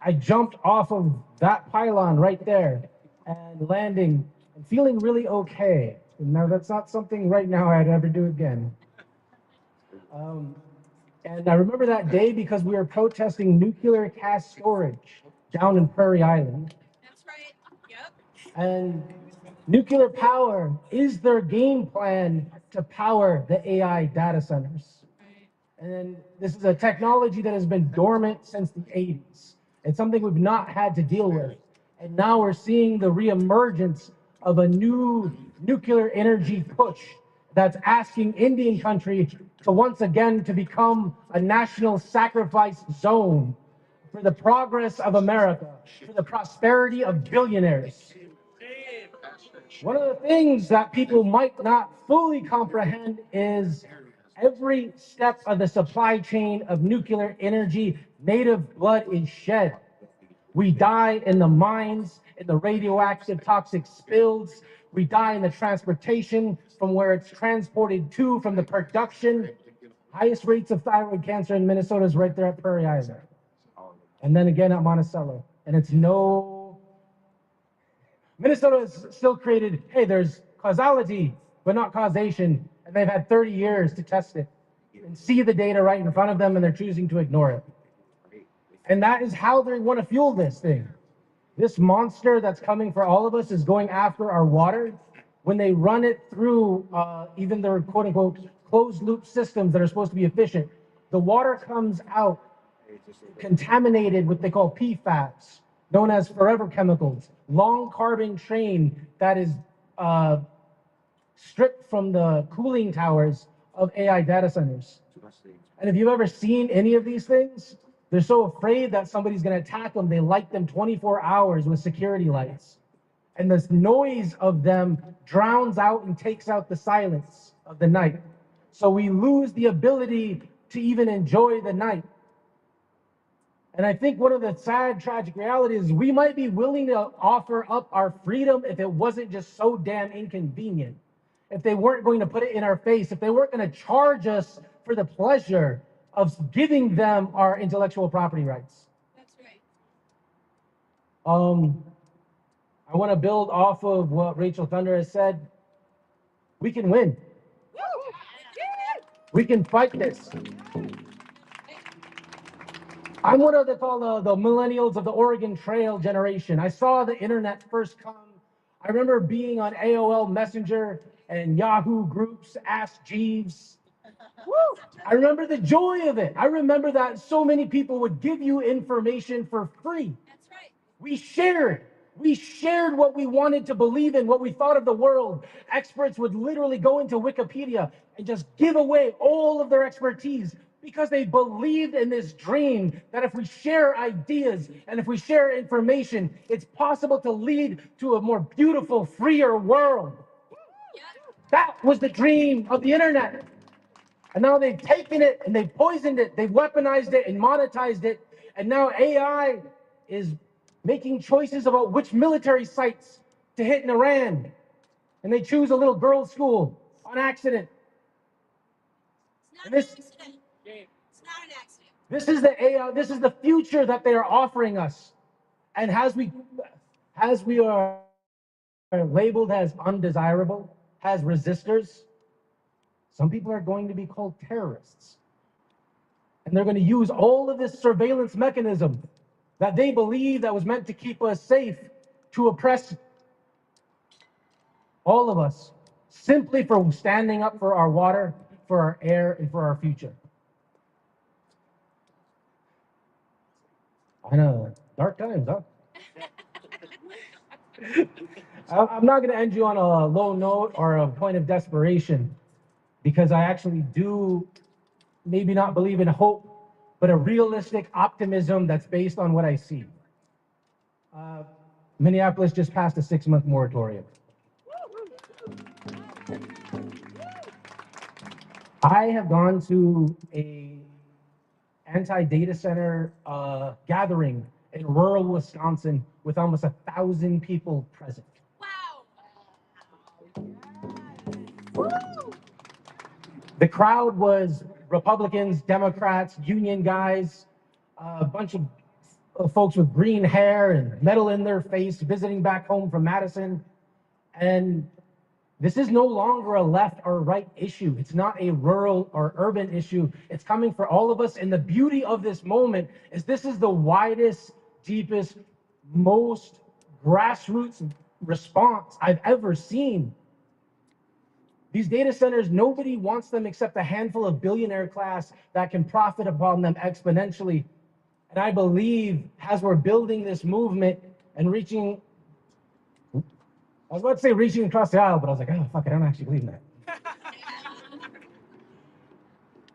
I jumped off of that pylon right there and landing and feeling really okay. Now that's not something right now I'd ever do again. And I remember that day because we were protesting nuclear cast storage down in Prairie Island. That's right. Yep. And nuclear power is their game plan to power the AI data centers. And this is a technology that has been dormant since the 80s. It's something we've not had to deal with. And now we're seeing the reemergence of a new nuclear energy push that's asking Indian country to once again to become a national sacrifice zone for the progress of America, for the prosperity of billionaires. One of the things that people might not fully comprehend is every step of the supply chain of nuclear energy, native blood is shed. We die in the mines, in the radioactive toxic spills. We die in the transportation from where it's transported to, from the production. Highest rates of thyroid cancer in Minnesota is right there at Prairie Island. And then again at Monticello. And it's Minnesota has still created, hey, there's causality, but not causation. And they've had 30 years to test it and see the data right in front of them, and they're choosing to ignore it. And that is how they want to fuel this thing. This monster that's coming for all of us is going after our water. When they run it through even their quote unquote closed loop systems that are supposed to be efficient, the water comes out contaminated with what they call PFAS, known as forever chemicals, long carbon chain that is stripped from the cooling towers of AI data centers. And if you've ever seen any of these things, they're so afraid that somebody's going to attack them, they light them 24 hours with security lights. And this noise of them drowns out and takes out the silence of the night. So we lose the ability to even enjoy the night. And I think one of the sad, tragic realities is we might be willing to offer up our freedom if it wasn't just so damn inconvenient. If they weren't going to put it in our face, if they weren't going to charge us for the pleasure of giving them our intellectual property rights. That's right. I want to build off of what Rachel Thunder has said. We can win. We can fight this. I'm what they call the millennials of the Oregon Trail generation. I saw the internet first come. I remember being on AOL Messenger and Yahoo groups, Ask Jeeves. I remember the joy of it. I remember that so many people would give you information for free. That's right. We shared. We shared what we wanted to believe in, what we thought of the world. Experts would literally go into Wikipedia and just give away all of their expertise because they believed in this dream that if we share ideas and if we share information, it's possible to lead to a more beautiful, freer world. That was the dream of the internet. And now they've taken it and they've poisoned it, they've weaponized it and monetized it. And now AI is making choices about which military sites to hit in Iran. And they choose a little girls' school on accident. It's not an accident. It's not an accident. This is the AI, this is the future that they are offering us. And as we are labeled as undesirable, as resistors, some people are going to be called terrorists. And they're going to use all of this surveillance mechanism that they believe that was meant to keep us safe to oppress all of us, simply for standing up for our water, for our air, and for our future. I know Dark times, huh? I'm not going to end you on a low note or a point of desperation, because I actually do maybe not believe in hope, but a realistic optimism that's based on what I see. Minneapolis just passed a 6-month moratorium. I have gone to a anti-data center gathering in rural Wisconsin with almost 1,000 people present. The crowd was Republicans, Democrats, union guys, a bunch of folks with green hair and metal in their face visiting back home from Madison. And this is no longer a left or right issue. It's not a rural or urban issue. It's coming for all of us. And the beauty of this moment is this is the widest, deepest, most grassroots response I've ever seen. These data centers, nobody wants them except a handful of billionaire class that can profit upon them exponentially. And I believe as we're building this movement and reaching, I was about to say reaching across the aisle, but I was like, oh, fuck, I don't actually believe in that.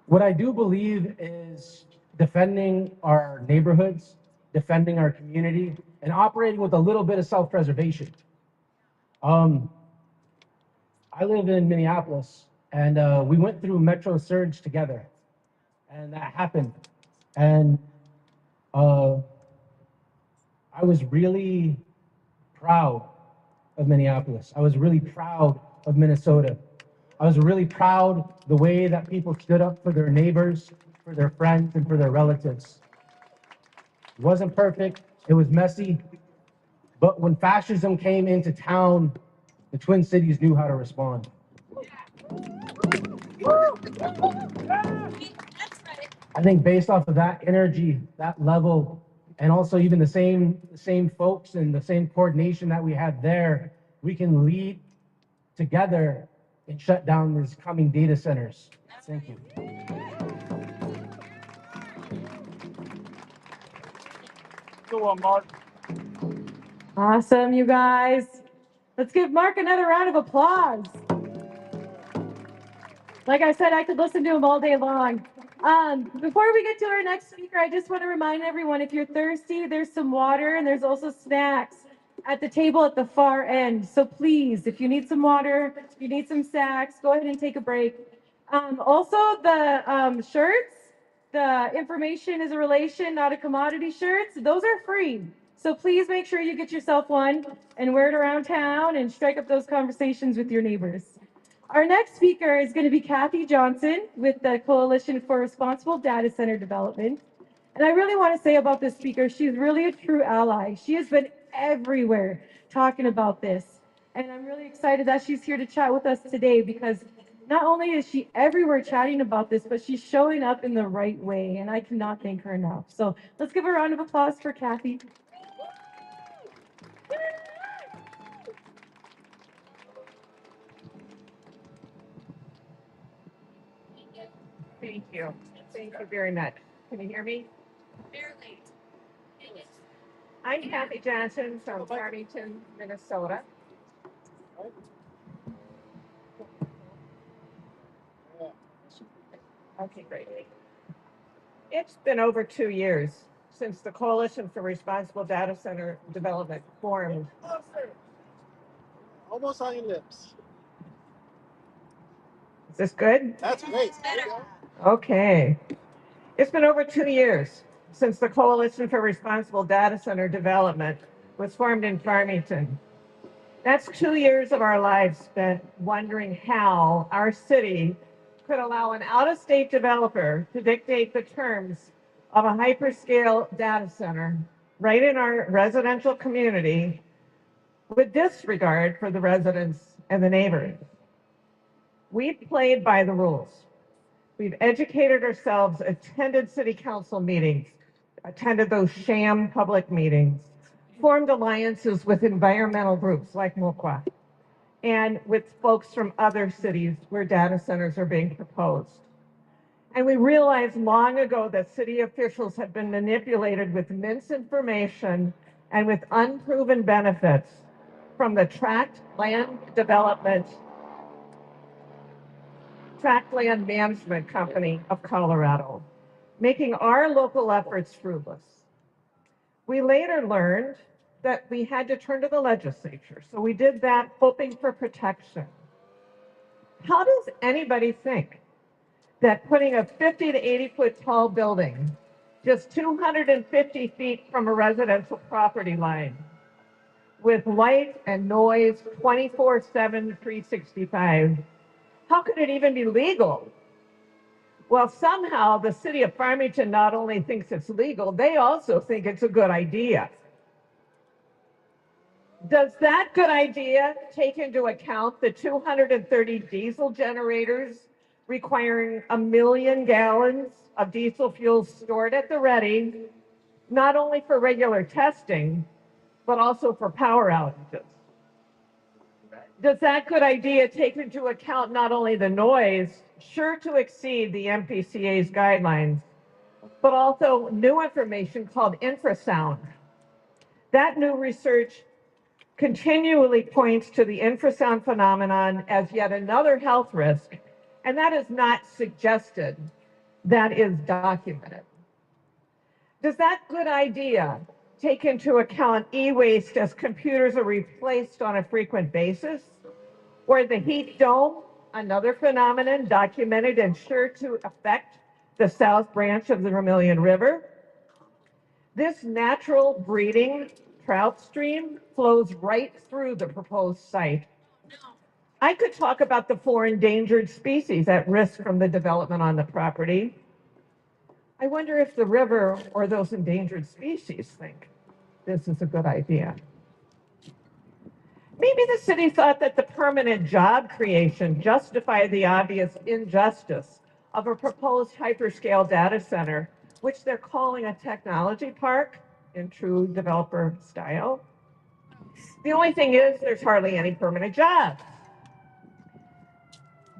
What I do believe is defending our neighborhoods, defending our community, and operating with a little bit of self-preservation. I live in Minneapolis, and we went through Metro Surge together, and that happened. And I was really proud of Minneapolis. I was really proud of Minnesota. I was really proud the way that people stood up for their neighbors, for their friends, and for their relatives. It wasn't perfect. It was messy. But when fascism came into town, the Twin Cities knew how to respond. I think based off of that energy, that level, and also even the same folks and the same coordination that we had there, we can lead together and shut down these coming data centers. Thank you. Go on, Mark. Awesome, you guys. Let's give Mark another round of applause. Like I said, I could listen to him all day long. Before we get to our next speaker, I just want to remind everyone, if you're thirsty, there's some water and there's also snacks at the table at the far end. So please, if you need some water, if you need some snacks, go ahead and take a break. Also, the shirts, the information is a relation, not a commodity shirts, those are free. So please make sure you get yourself one and wear it around town and strike up those conversations with your neighbors. Our next speaker is going to be Kathy Johnson with the Coalition for Responsible Data Center Development. And I really want to say about this speaker, she's really a true ally. She has been everywhere talking about this. And I'm really excited that she's here to chat with us today, because not only is she everywhere chatting about this, but she's showing up in the right way. And I cannot thank her enough. So let's give a round of applause for Kathy. Thank you. Thank you very much. Can you hear me? Barely. I'm Kathy Johnson from Farmington, Minnesota. Okay, great. It's been over 2 years since the Coalition for Responsible Data Center Development formed. Almost on your lips. Is this good? That's great. Okay. It's been over 2 years since the Coalition for Responsible Data Center Development was formed in Farmington. That's 2 years of our lives spent wondering how our city could allow an out-of-state developer to dictate the terms of a hyperscale data center right in our residential community with disregard for the residents and the neighbors. We played by the rules. We've educated ourselves, attended city council meetings, attended those sham public meetings, formed alliances with environmental groups like MOQA, and with folks from other cities where data centers are being proposed. And we realized long ago that city officials had been manipulated with misinformation and with unproven benefits from the tract land management company of Colorado, making our local efforts fruitless. We later learned that we had to turn to the legislature, so we did that hoping for protection. How does anybody think that putting a 50 to 80 foot tall building just 250 feet from a residential property line with light and noise 24/7, 365, how could it even be legal? Well, somehow the city of Farmington not only thinks it's legal, they also think it's a good idea. Does that good idea take into account the 230 diesel generators requiring 1 million gallons of diesel fuel stored at the ready, not only for regular testing, but also for power outages? Does that good idea take into account not only the noise, sure to exceed the MPCA's guidelines, but also new information called infrasound? That new research continually points to the infrasound phenomenon as yet another health risk, and that is not suggested, that is documented. Does that good idea take into account e-waste as computers are replaced on a frequent basis? Or the heat dome, another phenomenon documented and sure to affect the south branch of the Vermilion River? This natural breeding trout stream flows right through the proposed site. I could talk about the 4 endangered species at risk from the development on the property. I wonder if the river or those endangered species think this is a good idea. Maybe the city thought that the permanent job creation justified the obvious injustice of a proposed hyperscale data center, which they're calling a technology park in true developer style. The only thing is there's hardly any permanent jobs.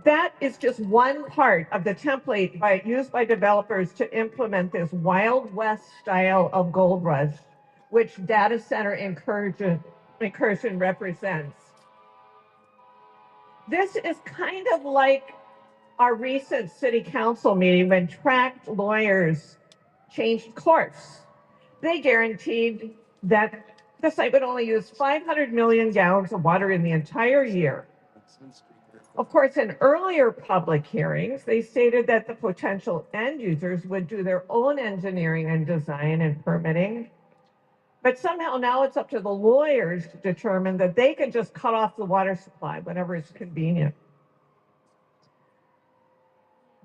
That is just one part of the template used by developers to implement this Wild West style of gold rush, which data center incursion represents. This is kind of like our recent city council meeting when tract lawyers changed course. They guaranteed that the site would only use 500 million gallons of water in the entire year. Of course, in earlier public hearings, they stated that the potential end users would do their own engineering and design and permitting. But somehow now it's up to the lawyers to determine that they can just cut off the water supply whenever it's convenient.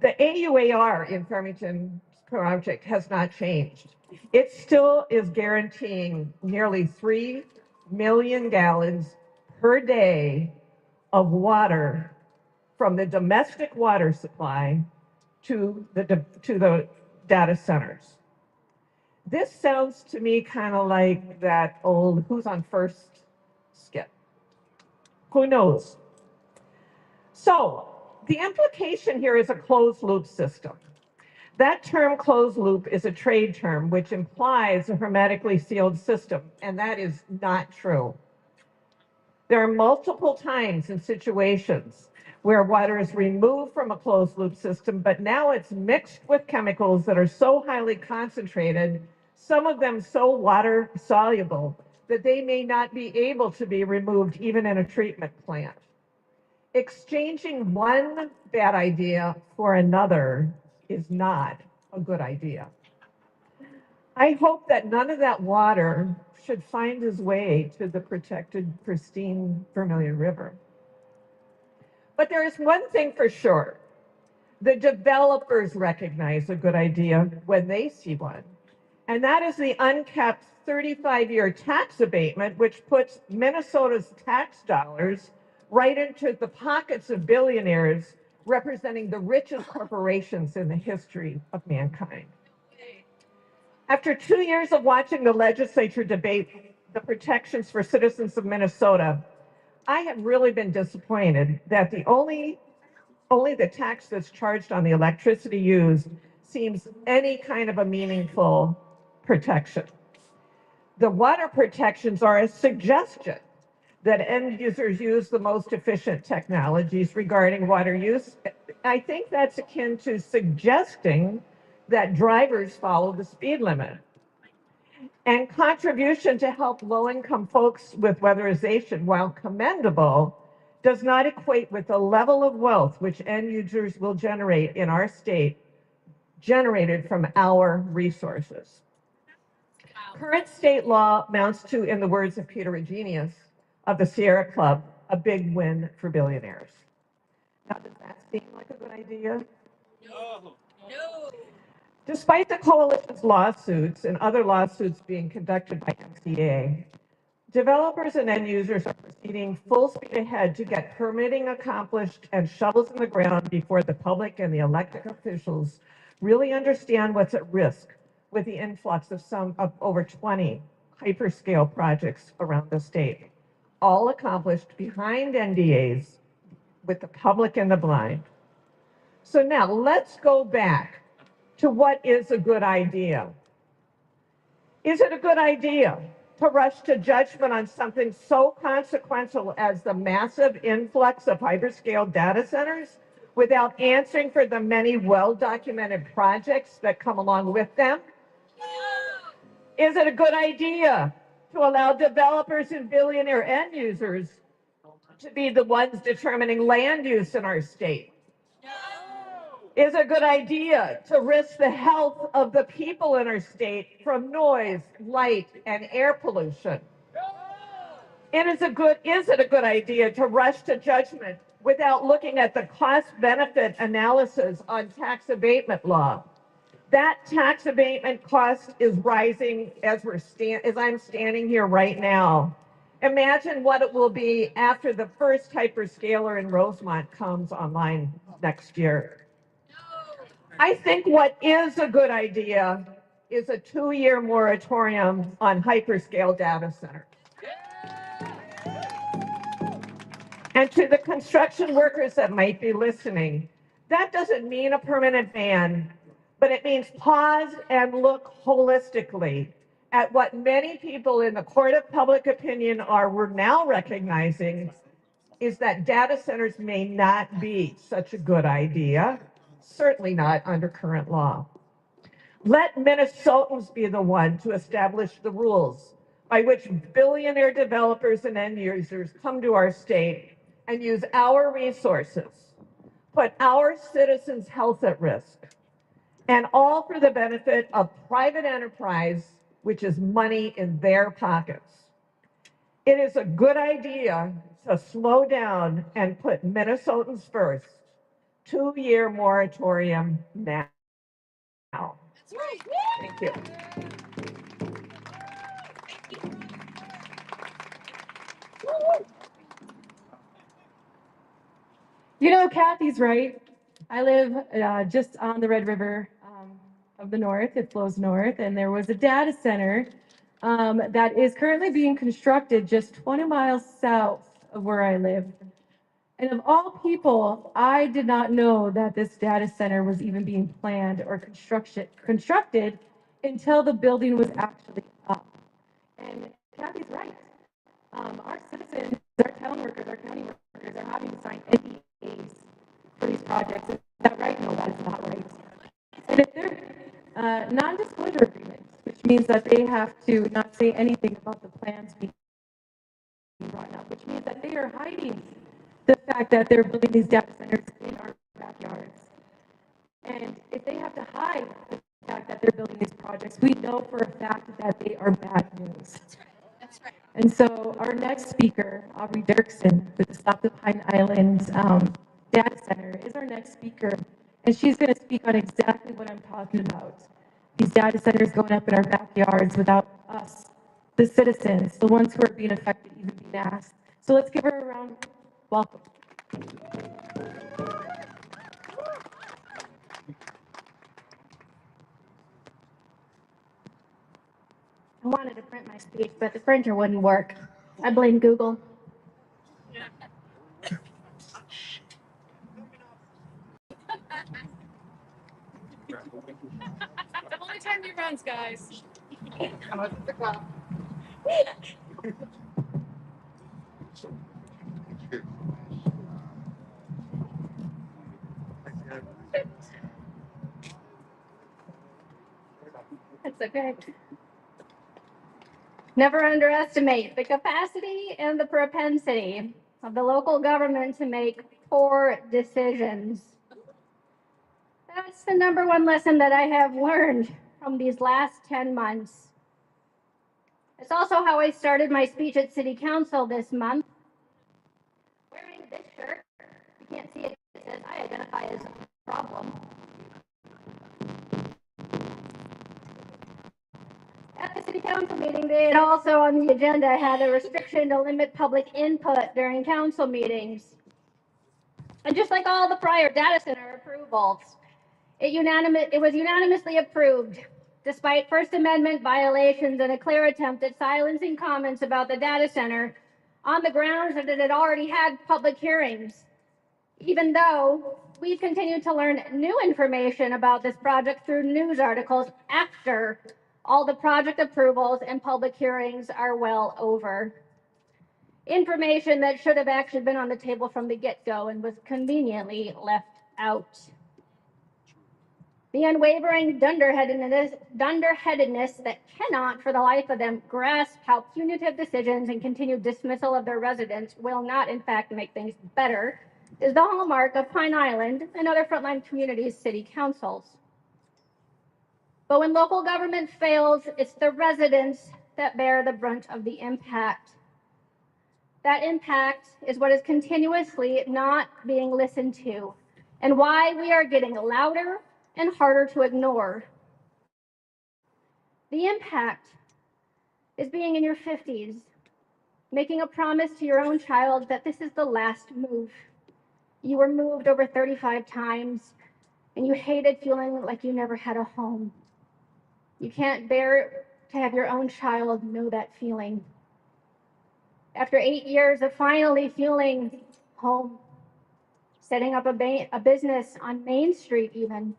The AUAR in Farmington's project has not changed. It still is guaranteeing nearly 3 million gallons per day of water from the domestic water supply to the data centers. This sounds to me kind of like that old Who's on First skit. Who knows? So the implication here is a closed loop system. That term closed loop is a trade term which implies a hermetically sealed system, and that is not true. There are multiple times and situations where water is removed from a closed loop system, but now it's mixed with chemicals that are so highly concentrated, some of them so water soluble, that they may not be able to be removed even in a treatment plant. Exchanging one bad idea for another is not a good idea. I hope that none of that water should find its way to the protected, pristine Vermilion River. But there is one thing for sure. The developers recognize a good idea when they see one, and that is the uncapped 35-year tax abatement, which puts Minnesota's tax dollars right into the pockets of billionaires representing the richest corporations in the history of mankind. After 2 years of watching the legislature debate the protections for citizens of Minnesota, I have really been disappointed that the only Only the tax that's charged on the electricity used seems any kind of a meaningful protection. The water protections are a suggestion that end users use the most efficient technologies regarding water use. I think that's akin to suggesting that drivers follow the speed limit. And contribution to help low-income folks with weatherization, while commendable, does not equate with the level of wealth which end users will generate in our state, generated from our resources. Current state law amounts to, in the words of Peter Regenius of the Sierra Club, a big win for billionaires. Now, does that seem like a good idea? No. Despite the coalition's lawsuits and other lawsuits being conducted by MCA, developers and end users are proceeding full speed ahead to get permitting accomplished and shovels in the ground before the public and the elected officials really understand what's at risk with the influx of over 20 hyperscale projects around the state, all accomplished behind NDAs with the public and the blind. So now let's go back to what is a good idea. Is it a good idea to rush to judgment on something so consequential as the massive influx of hyperscale data centers without answering for the many well-documented projects that come along with them? Is it a good idea to allow developers and billionaire end users to be the ones determining land use in our state? Is it a good idea to risk the health of the people in our state from noise, light, and air pollution? Is it a good idea to rush to judgment without looking at the cost-benefit analysis on tax abatement law? That tax abatement cost is rising as I'm standing here right now. Imagine what it will be after the first hyperscaler in Rosemont comes online next year. I think what is a good idea is a 2-year moratorium on hyperscale data centers. And to the construction workers that might be listening, that doesn't mean a permanent ban, but it means pause and look holistically at what many people in the court of public opinion are now recognizing is that data centers may not be such a good idea, certainly not under current law. Let Minnesotans be the one to establish the rules by which billionaire developers and end users come to our state and use our resources, put our citizens' health at risk, and all for the benefit of private enterprise, which is money in their pockets. It is a good idea to slow down and put Minnesotans first. 2-year moratorium now. That's right. Thank you. You know, Kathy's right. I live just on the Red River of the north. It flows north, and there was a data center that is currently being constructed just 20 miles south of where I live. And of all people, I did not know that this data center was even being planned or constructed until the building was actually up. And Kathy's right. Our citizens, our town workers, our county workers are having to sign NDAs for these projects. Is that right? No, that is not right. And if they're non-disclosure agreements, which means that they have to not say anything about the plans being brought up, which means that they are hiding the fact that they're building these data centers in our backyards. And if they have to hide the fact that they're building these projects, we know for a fact that they are bad news. That's right. And so our next speaker, Aubrey Dirksen, with the Stop the Pine Island Data Center, is our next speaker. And she's going to speak on exactly what I'm talking about. These data centers going up in our backyards without us, the citizens, the ones who are being affected, even being asked. So let's give her a round. Welcome. I wanted to print my speech, but the printer wouldn't work. I blame Google. The only time he runs, guys. How much is the cup? That's okay. Never underestimate the capacity and the propensity of the local government to make poor decisions. That's the number one lesson that I have learned from these last 10 months. It's also how I started my speech at City Council this month. Wearing this shirt, you can't see it, it says I identify as a problem. At the City Council meeting, they had also on the agenda had a restriction to limit public input during council meetings. And just like all the prior data center approvals, it was unanimously approved, despite First Amendment violations and a clear attempt at silencing comments about the data center on the grounds that it had already had public hearings, even though we've continued to learn new information about this project through news articles after all the project approvals and public hearings are well over. Information that should have actually been on the table from the get-go and was conveniently left out. The unwavering dunderheadedness that cannot, for the life of them, grasp how punitive decisions and continued dismissal of their residents will not, in fact, make things better is the hallmark of Pine Island and other frontline communities' city councils. But when local government fails, it's the residents that bear the brunt of the impact. That impact is what is continuously not being listened to, and why we are getting louder and harder to ignore. The impact is being in your 50s, making a promise to your own child that this is the last move. You were moved over 35 times, and you hated feeling like you never had a home. You can't bear to have your own child know that feeling. After 8 years of finally feeling home, setting up a business on Main Street even,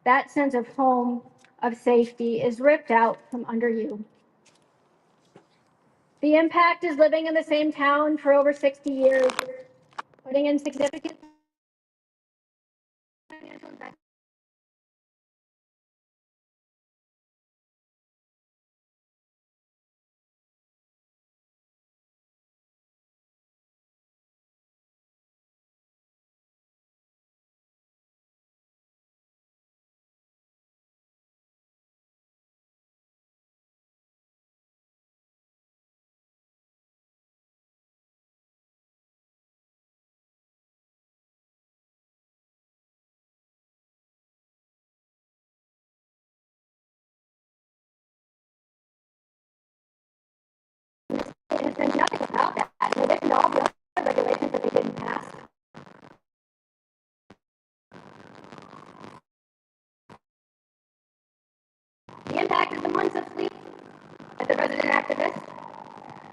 that sense of home, of safety is ripped out from under you. The impact is living in the same town for over 60 years, putting in significant financial investment. There's been nothing about that, in addition to all the other regulations that they didn't pass. The impact is the months of sleep as a resident activist,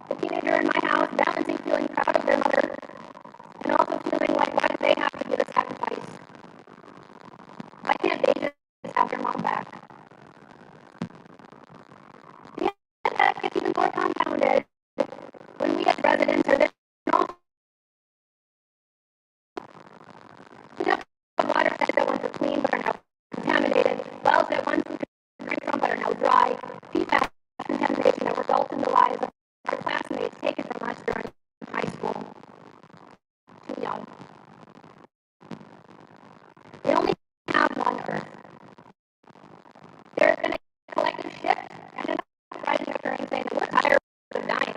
the teenager in my house balancing feeling proud of their mother, and also feeling like, why do they have to give a sacrifice? Why can't they just have their mom back? The impact gets even more compounded when we as residents are then also water sets that once were clean but are now contaminated, wells that once we could drink from but are now dry, PFAS contamination that results in the lives of our classmates taken from us during high school. Too young. We only have one Earth. There has been a collective shift and an uprising occurring saying that we're tired of dying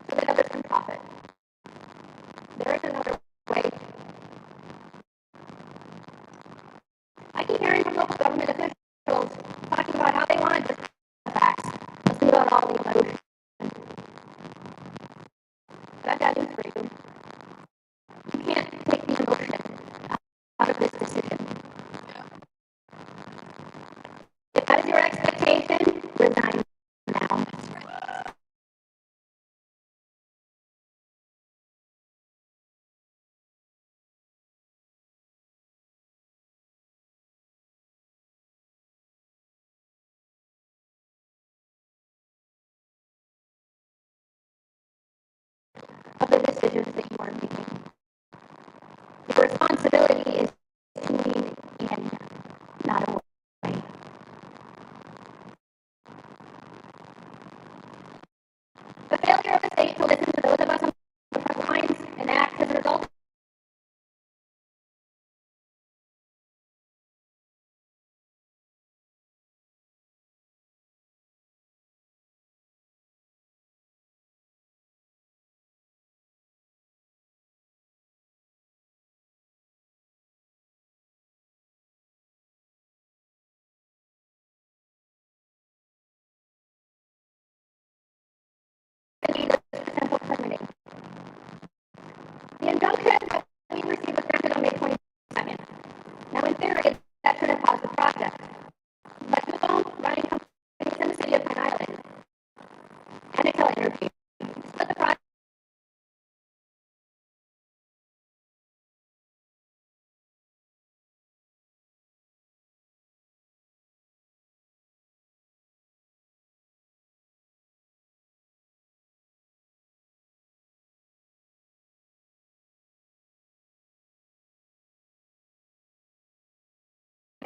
so that others can profit. There is another way. I keep hearing from local government officials talking about how they want to just facts. Let's leave out all the emotion. But I've got news for you. You can't take the emotion out of this decision.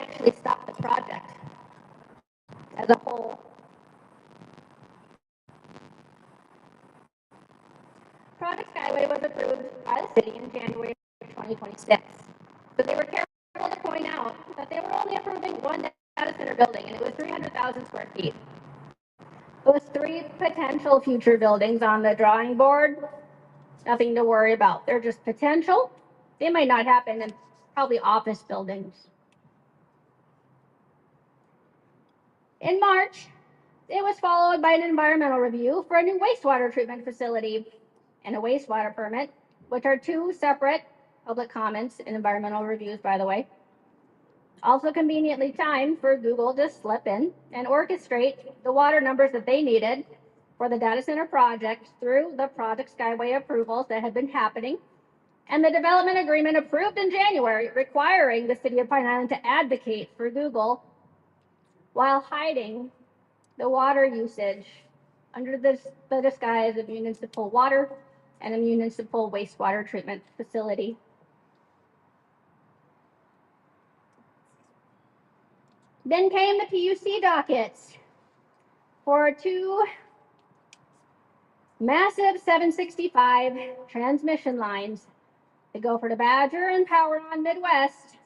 actually stop the project as a whole. Project Skyway was approved by the city in January of 2026. But they were careful to point out that they were only approving one data center building, and it was 300,000 square feet. Those three potential future buildings on the drawing board, nothing to worry about. They're just potential. They might not happen in probably office buildings. In March, it was followed by an environmental review for a new wastewater treatment facility and a wastewater permit, which are two separate public comments and environmental reviews, by the way. Also conveniently timed for Google to slip in and orchestrate the water numbers that they needed for the data center project through the Project Skyway approvals that had been happening, and the development agreement approved in January requiring the city of Pine Island to advocate for Google while hiding the water usage under the disguise of municipal water and a municipal wastewater treatment facility. Then came the PUC dockets for two massive 765 transmission lines that go for the Badger and Power on Midwest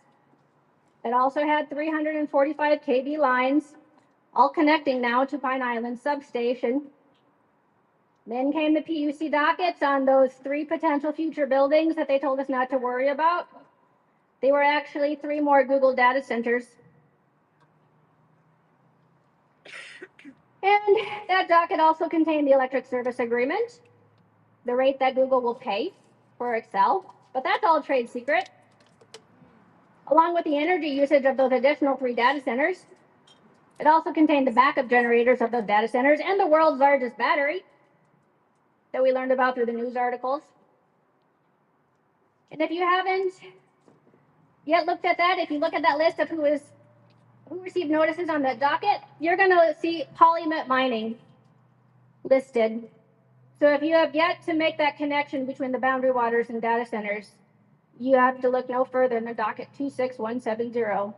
that also had 345 kV lines, all connecting now to Pine Island substation. Then came the PUC dockets on those three potential future buildings that they told us not to worry about. They were actually three more Google data centers. And that docket also contained the electric service agreement, the rate that Google will pay for Excel, but that's all trade secret, along with the energy usage of those additional three data centers. It also contained the backup generators of those data centers and the world's largest battery that we learned about through the news articles. And if you haven't yet looked at that, if you look at that list of who received notices on that docket, you're going to see Polymet Mining listed. So if you have yet to make that connection between the boundary waters and data centers, you have to look no further than the docket 26170.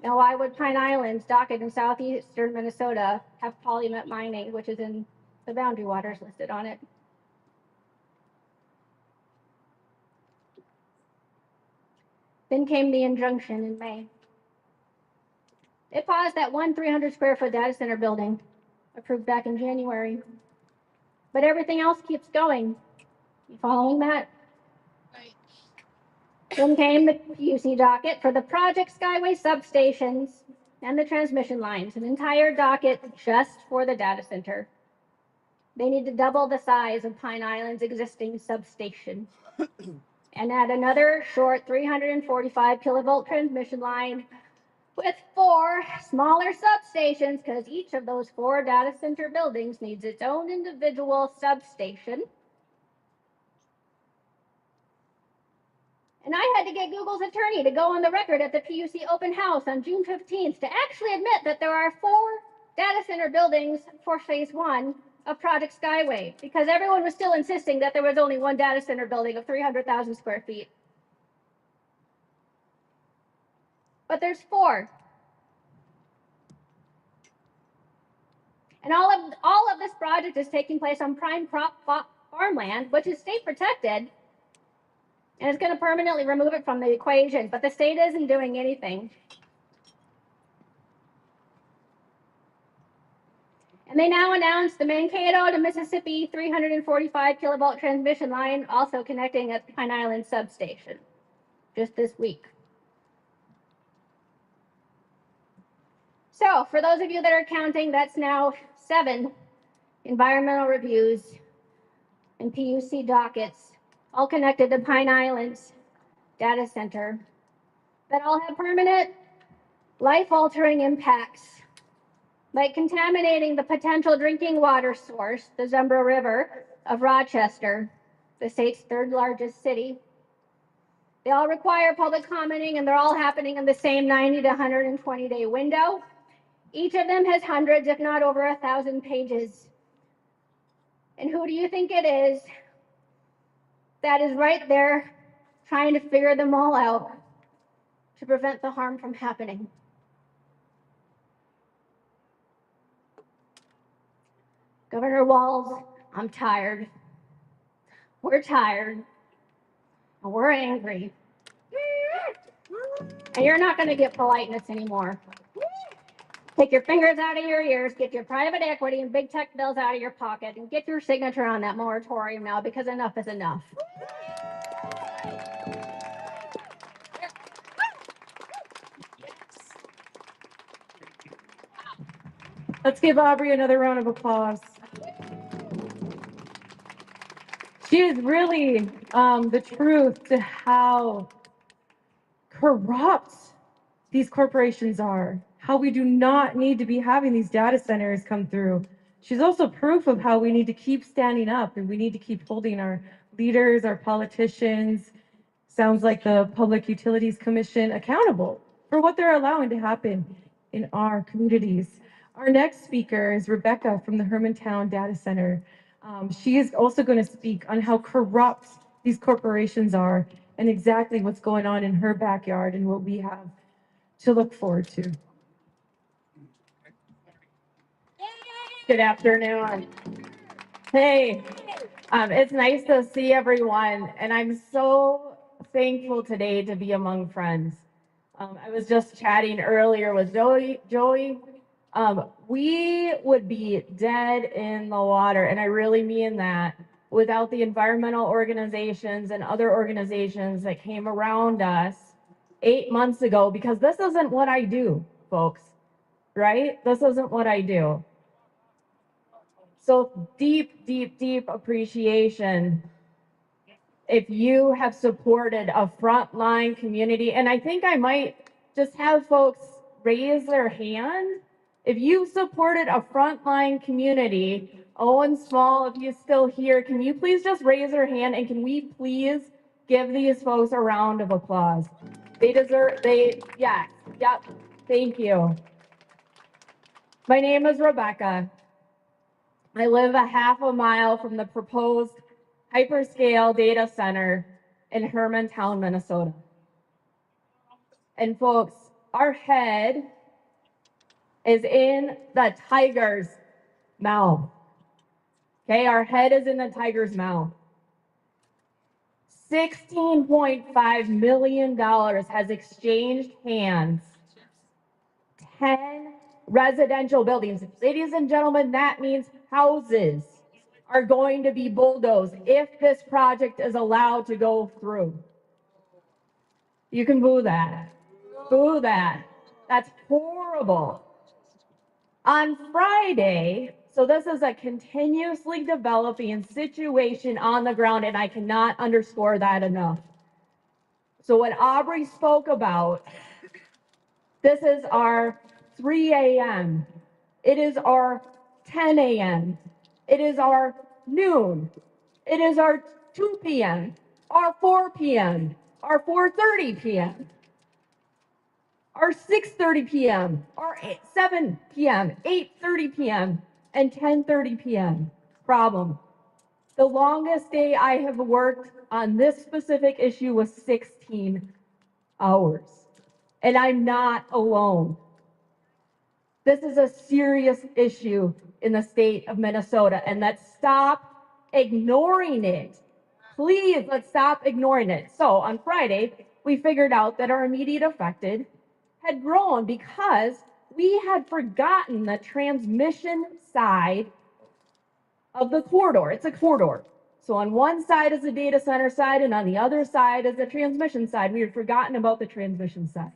Now, why would Pine Island's docket in southeastern Minnesota have Polymet Mining, which is in the boundary waters, listed on it? Then came the injunction in May. It paused that one 300 square foot data center building approved back in January. But everything else keeps going. You following that? Right. Then came the PUC docket for the Project Skyway substations and the transmission lines, an entire docket just for the data center. They need to double the size of Pine Island's existing substation and add another short 345 kilovolt transmission line with 4 smaller substations, because each of those 4 data center buildings needs its own individual substation. And I had to get Google's attorney to go on the record at the PUC open house on June 15th to actually admit that there are 4 data center buildings for phase 1 of Project Skyway, because everyone was still insisting that there was only one data center building of 300,000 square feet. But there's 4. And all of this project is taking place on prime crop farmland, which is state protected, and it's going to permanently remove it from the equation, but the state isn't doing anything. And they now announced the Mankato to Mississippi 345 kilovolt transmission line, also connecting at Pine Island substation, just this week. So for those of you that are counting, that's now 7 environmental reviews and PUC dockets, all connected to Pine Island's data center, that all have permanent, life-altering impacts, like contaminating the potential drinking water source, the Zumbro River of Rochester, the state's 3rd largest city. They all require public commenting, and they're all happening in the same 90 to 120 day window. Each of them has hundreds, if not over 1,000 pages. And who do you think it is that is right there trying to figure them all out, to prevent the harm from happening. Governor Walz, I'm tired. We're tired. And we're angry. And you're not going to get politeness anymore. Take your fingers out of your ears, get your private equity and big tech bills out of your pocket, and get your signature on that moratorium now, because enough is enough. Let's give Aubrey another round of applause. She is really the truth to how corrupt these corporations are, how we do not need to be having these data centers come through. She's also proof of how we need to keep standing up and we need to keep holding our leaders, our politicians, sounds like the Public Utilities Commission, accountable for what they're allowing to happen in our communities. Our next speaker is Rebecca from the Hermantown Data Center. She is also going to speak on how corrupt these corporations are and exactly what's going on in her backyard and what we have to look forward to. Good afternoon. Hey, it's nice to see everyone, and I'm so thankful today to be among friends. I was just chatting earlier with Joey. We would be dead in the water, and I really mean that, without the environmental organizations and other organizations that came around us 8 months ago, because this isn't what I do, folks, right? This isn't what I do. So deep, deep, deep appreciation if you have supported a frontline community. And I think I might just have folks raise their hand. If you supported a frontline community, Owen Small, if you're still here, can you please just raise your hand, and can we please give these folks a round of applause? They deserve, yes, yep, thank you. My name is Rebecca. I live a half a mile from the proposed hyperscale data center in Hermantown, Minnesota. And folks, our head is in the tiger's mouth. Okay, our head is in the tiger's mouth. $16.5 million has exchanged hands. 10 residential buildings. Ladies and gentlemen, that means houses are going to be bulldozed if this project is allowed to go through. You can boo that. Boo that. That's horrible. On Friday, so this is a continuously developing situation on the ground, and I cannot underscore that enough. So what Aubrey spoke about, this is our 3 a.m. It is our 10 a.m. It is our noon. It is our 2 p.m., our 4 p.m., our 4:30 p.m., our 6:30 p.m., our 7 p.m., 8:30 p.m., and 10:30 p.m. Problem. The longest day I have worked on this specific issue was 16 hours. And I'm not alone. This is a serious issue in the state of Minnesota, and let's stop ignoring it. Please, let's stop ignoring it. So on Friday, we figured out that our immediate affected had grown because we had forgotten the transmission side of the corridor. It's a corridor. So on one side is the data center side, and on the other side is the transmission side. We had forgotten about the transmission side.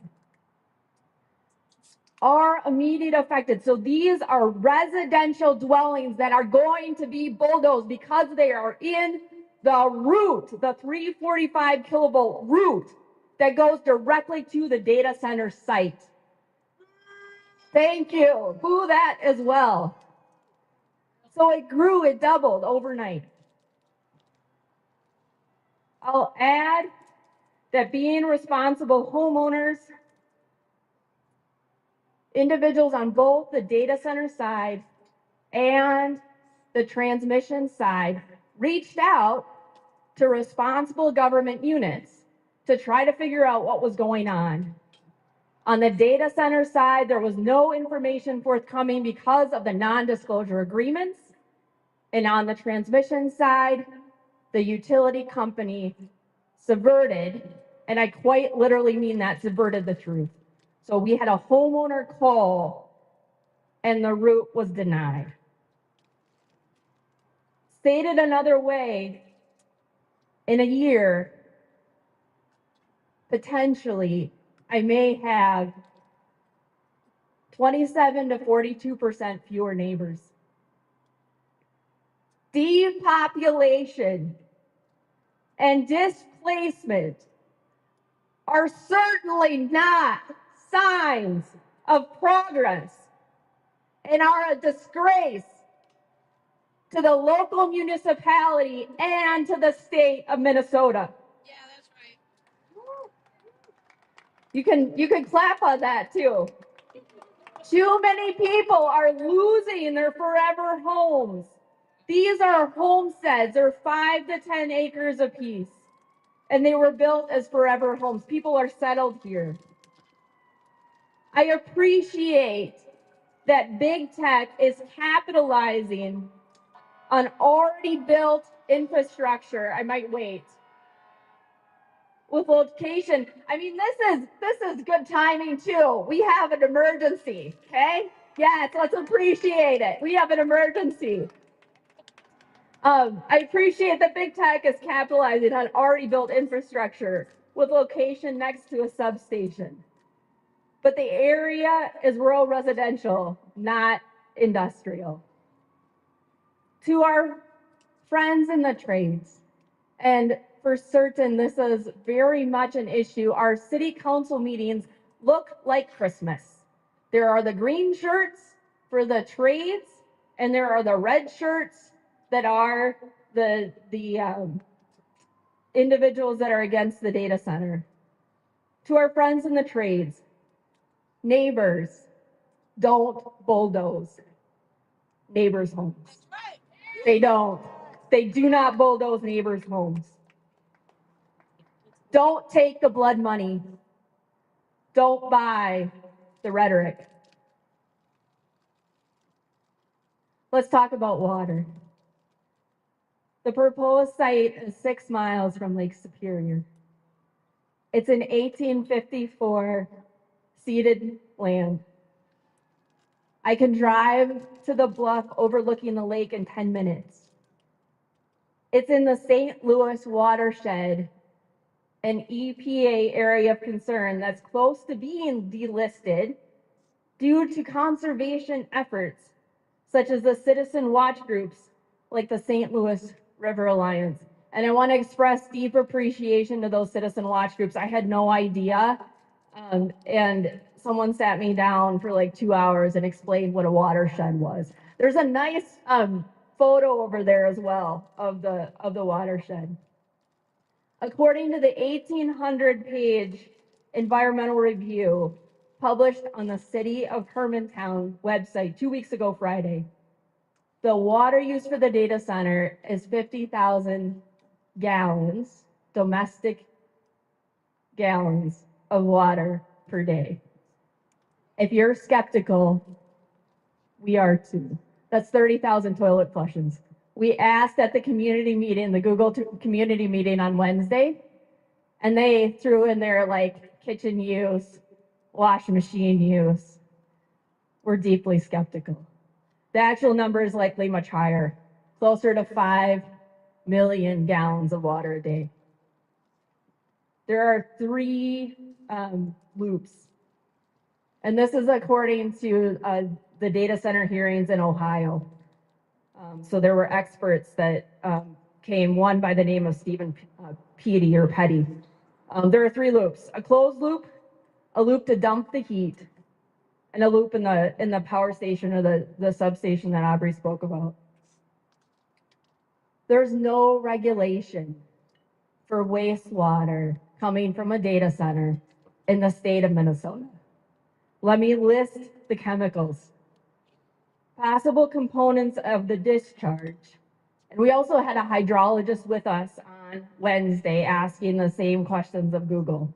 Are immediate affected. So these are residential dwellings that are going to be bulldozed because they are in the route, the 345 kilovolt route that goes directly to the data center site. Thank you. Boo that as well. So it grew, it doubled overnight. I'll add that being responsible homeowners, individuals on both the data center side and the transmission side reached out to responsible government units to try to figure out what was going on. On the data center side, there was no information forthcoming because of the non-disclosure agreements. And on the transmission side, the utility company subverted, and I quite literally mean that, subverted the truth. So we had a homeowner call and the route was denied. Stated another way, in a year, potentially, I may have 27 to 42% fewer neighbors. Depopulation and displacement are certainly not signs of progress and are a disgrace to the local municipality and to the state of Minnesota. Yeah, that's right. You can clap on that too. Too many people are losing their forever homes. These are homesteads. They're 5 to 10 acres apiece. And they were built as forever homes. People are settled here. I appreciate that big tech is capitalizing on already built infrastructure. I might wait. With location, I mean, this is good timing too. We have an emergency, okay? Yes, let's appreciate it. We have an emergency. I appreciate that big tech is capitalizing on already built infrastructure with location next to a substation. But the area is rural residential, not industrial. To our friends in the trades, and for certain this is very much an issue, our city council meetings look like Christmas. There are the green shirts for the trades, and there are the red shirts that are the individuals that are against the data center. To our friends in the trades, neighbors, don't bulldoze neighbors' homes. They don't. They do not bulldoze neighbors' homes. Don't take the blood money. Don't buy the rhetoric. Let's talk about water. The proposed site is 6 miles from Lake Superior. It's an 1854 ceded land. I can drive to the bluff overlooking the lake in 10 minutes. It's in the St. Louis watershed, an EPA area of concern that's close to being delisted due to conservation efforts, such as the citizen watch groups like the St. Louis River Alliance. And I want to express deep appreciation to those citizen watch groups. I had no idea. And someone sat me down for like 2 hours and explained what a watershed was. There's a nice photo over there as well of the watershed. According to the 1,800-page environmental review published on the City of Hermantown website 2 weeks ago Friday, the water use for the data center is 50,000 gallons, domestic gallons of water per day. If you're skeptical, we are too. That's 30,000 toilet flushes. We asked at the community meeting, the Google community meeting on Wednesday, and they threw in there like kitchen use, wash machine use. We're deeply skeptical. The actual number is likely much higher, closer to 5 million gallons of water a day. There are 3 loops. And this is according to the data center hearings in Ohio. So there were experts that came, one by the name of Stephen Petty. There are 3 loops: a closed loop, a loop to dump the heat, and a loop in the power station or the substation that Aubrey spoke about. There's no regulation for wastewater coming from a data center in the state of Minnesota. Let me list the chemicals. Possible components of the discharge. And we also had a hydrologist with us on Wednesday asking the same questions of Google.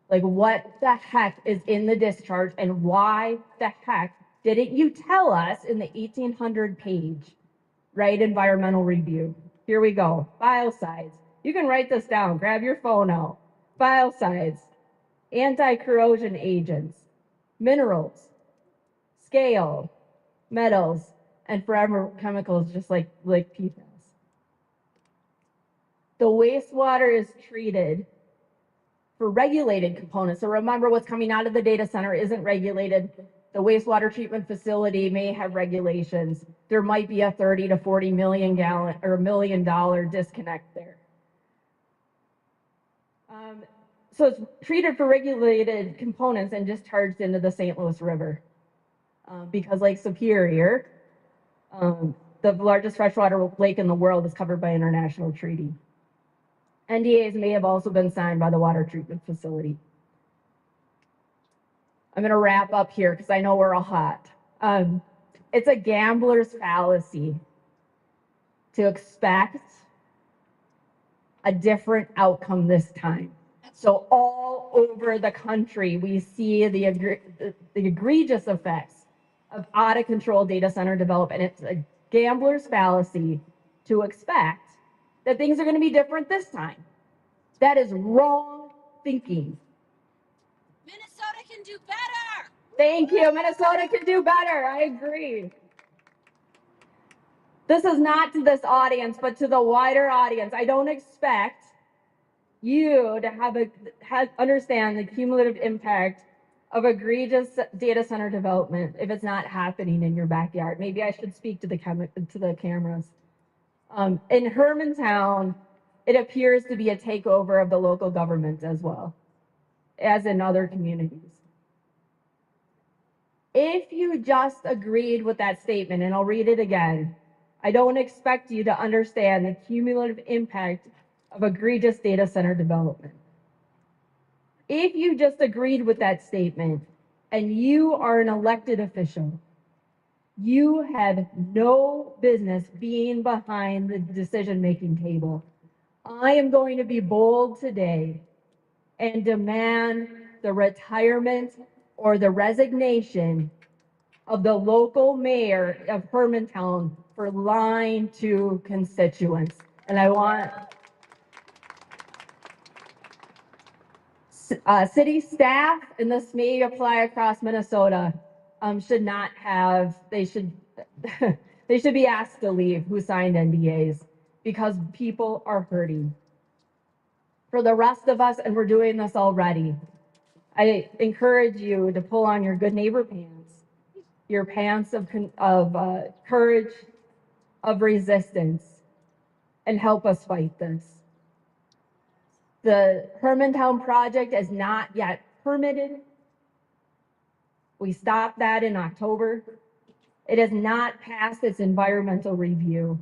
Like, what the heck is in the discharge, and why the heck didn't you tell us in the 1800 page, right, environmental review? Here we go. Biocides. You can write this down. Grab your phone out. Biocides, anti-corrosion agents, minerals, scale, metals, and forever chemicals just like PFAS. The wastewater is treated for regulated components. So remember, what's coming out of the data center isn't regulated. The wastewater treatment facility may have regulations. There might be a 30 to 40 million gallon or $1 million disconnect there. So it's treated for regulated components and discharged into the St. Louis River. Because Lake Superior, the largest freshwater lake in the world, is covered by international treaty. NDAs may have also been signed by the water treatment facility. I'm going to wrap up here because I know we're all hot. It's a gambler's fallacy to expect a different outcome this time. So all over the country, we see the egregious effects of out-of-control data center development. It's a gambler's fallacy to expect that things are going to be different this time. That is wrong thinking. Minnesota can do better. Thank you. Minnesota can do better. I agree. This is not to this audience, but to the wider audience. I don't expect you to understand the cumulative impact of egregious data center development if it's not happening in your backyard. Maybe I should speak to the cameras. In Hermantown, it appears to be a takeover of the local government as well, as in other communities. If you just agreed with that statement, and I'll read it again, I don't expect you to understand the cumulative impact of egregious data center development. If you just agreed with that statement and you are an elected official, you have no business being behind the decision-making table. I am going to be bold today and demand the retirement or the resignation of the local mayor of Hermantown for lying to constituents. And I want city staff, and this may apply across Minnesota, should not have, they should be asked to leave who signed NDAs because people are hurting. For the rest of us, and we're doing this already, I encourage you to pull on your good neighbor pants, your pants of courage, of resistance, and help us fight this. The Hermantown project is not yet permitted. We stopped that in October. It has not passed its environmental review.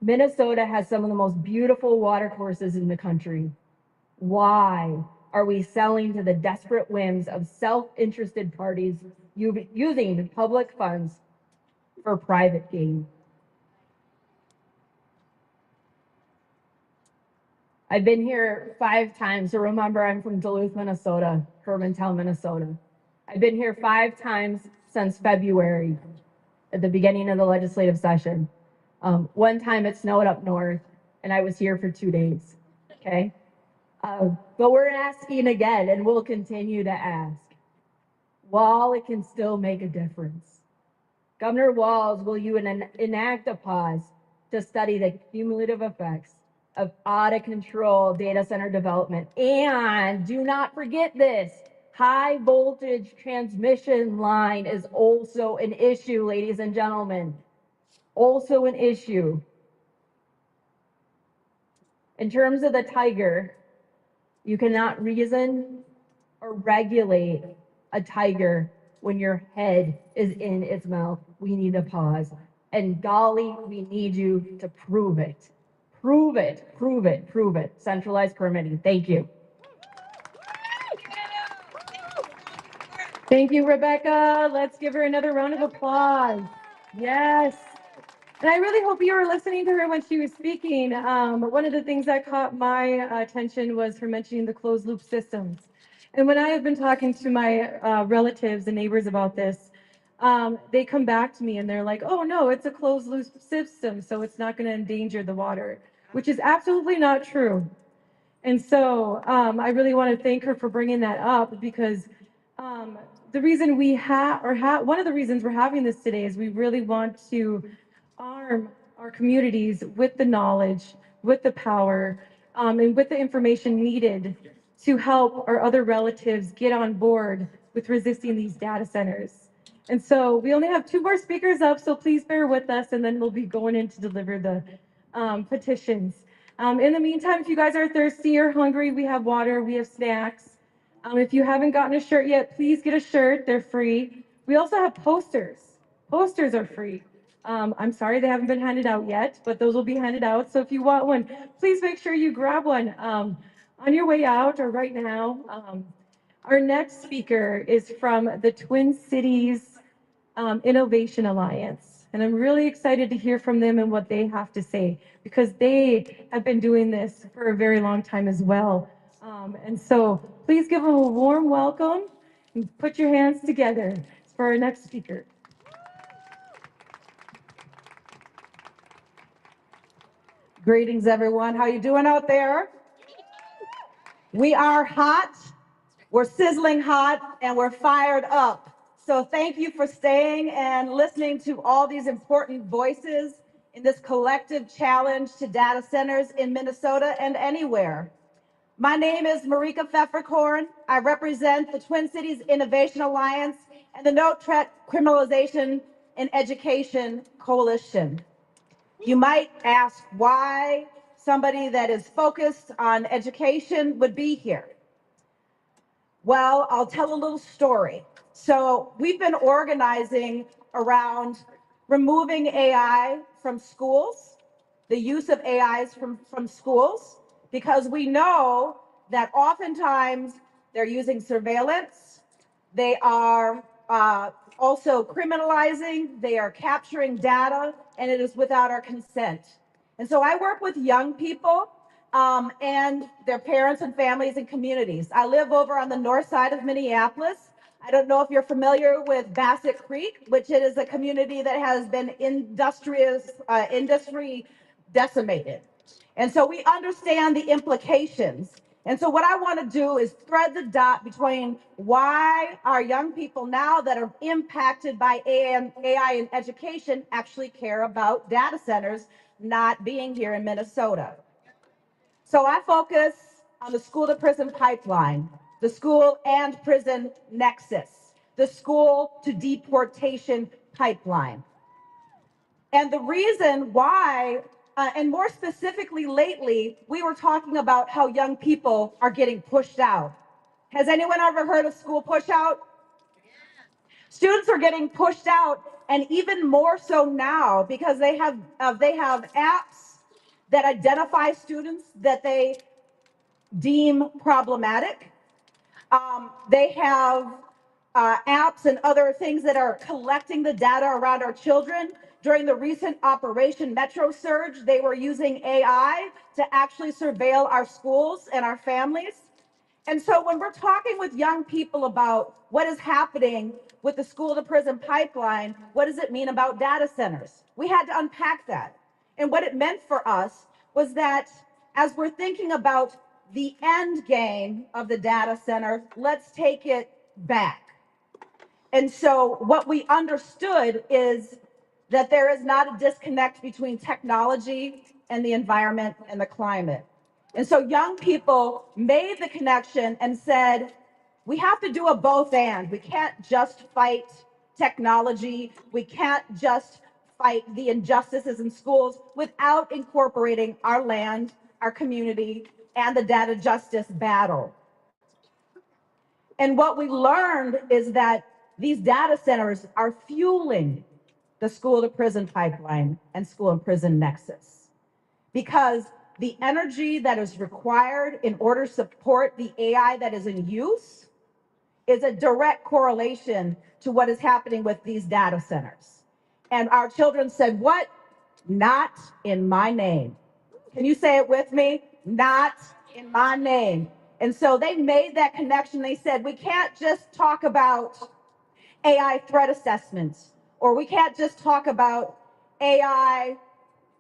Minnesota has some of the most beautiful watercourses in the country. Why are we selling to the desperate whims of self-interested parties using public funds for private gain? I've been here 5 times. So remember, I'm from Duluth, Minnesota, Hermantown, Minnesota. I've been here 5 times since February, at the beginning of the legislative session. One time it snowed up north, and I was here for 2 days, okay? But we're asking again, and we'll continue to ask, while it can still make a difference. Governor Walz, will you enact a pause to study the cumulative effects of out-of-control data center development? And do not forget this, high voltage transmission line is also an issue, ladies and gentlemen. Also an issue. In terms of the tiger, you cannot reason or regulate a tiger when your head is in its mouth. We need a pause. And golly, we need you to prove it. Prove it, prove it, prove it. Centralized permitting. Thank you. Thank you, Rebecca. Let's give her another round of applause. Yes. And I really hope you were listening to her when she was speaking. One of the things that caught my attention was her mentioning the closed loop systems. And when I have been talking to my relatives and neighbors about this, they come back to me and they're like, oh no, it's a closed loop system, so it's not going to endanger the water, which is absolutely not true. And so I really want to thank her for bringing that up because the reason we one of the reasons we're having this today is we really want to arm our communities with the knowledge, with the power, and with the information needed to help our other relatives get on board with resisting these data centers. And so we only have 2 more speakers up, so please bear with us, and then we'll be going in to deliver the petitions. In the meantime, if you guys are thirsty or hungry, we have water, we have snacks. If you haven't gotten a shirt yet, please get a shirt, they're free. We also have posters. Posters are free. I'm sorry they haven't been handed out yet, but those will be handed out. So if you want one, please make sure you grab one on your way out or right now. Our next speaker is from the Twin Cities Innovation Alliance. And I'm really excited to hear from them and what they have to say because they have been doing this for a very long time as well. And so please give them a warm welcome and put your hands together for our next speaker. Greetings, everyone. How you doing out there? We are hot, we're sizzling hot, and we're fired up. So thank you for staying and listening to all these important voices in this collective challenge to data centers in Minnesota and anywhere. My name is Marika Pfefferkorn. I represent the Twin Cities Innovation Alliance and the No Threat Criminalization in Education Coalition. You might ask why somebody that is focused on education would be here. Well, I'll tell a little story. So we've been organizing around removing AI from schools, the use of AIs from schools, because we know that oftentimes they're using surveillance, they are also criminalizing, they are capturing data, and it is without our consent. And so I work with young people and their parents and families and communities. I live over on the north side of Minneapolis. I don't know if you're familiar with Bassett Creek, which is a community that has been industry decimated. And so we understand the implications. And so what I want to do is thread the dot between why our young people now that are impacted by AI in education actually care about data centers not being here in Minnesota. So I focus on the school to prison pipeline, the school and prison nexus, the school to deportation pipeline. And the reason why, and more specifically lately, we were talking about how young people are getting pushed out. Has anyone ever heard of school push out? Students are getting pushed out, and even more so now because they have apps that identify students that they deem problematic. They have apps and other things that are collecting the data around our children. During the recent Operation Metro Surge, they were using AI to actually surveil our schools and our families. And so when we're talking with young people about what is happening with the school to prison pipeline, what does it mean about data centers? We had to unpack that. And what it meant for us was that as we're thinking about the end game of the data center, let's take it back. And so what we understood is that there is not a disconnect between technology and the environment and the climate. And so young people made the connection and said, we have to do a both and. We can't just fight technology. We can't just fight the injustices in schools without incorporating our land, our community, and the data justice battle. And what we learned is that these data centers are fueling the school to prison pipeline and school and prison nexus, because the energy that is required in order to support the AI that is in use is a direct correlation to what is happening with these data centers. And our children said, what Not in my name. Can you say it with me? Not in my name. And so they made that connection. They said, we can't just talk about AI threat assessments, or we can't just talk about AI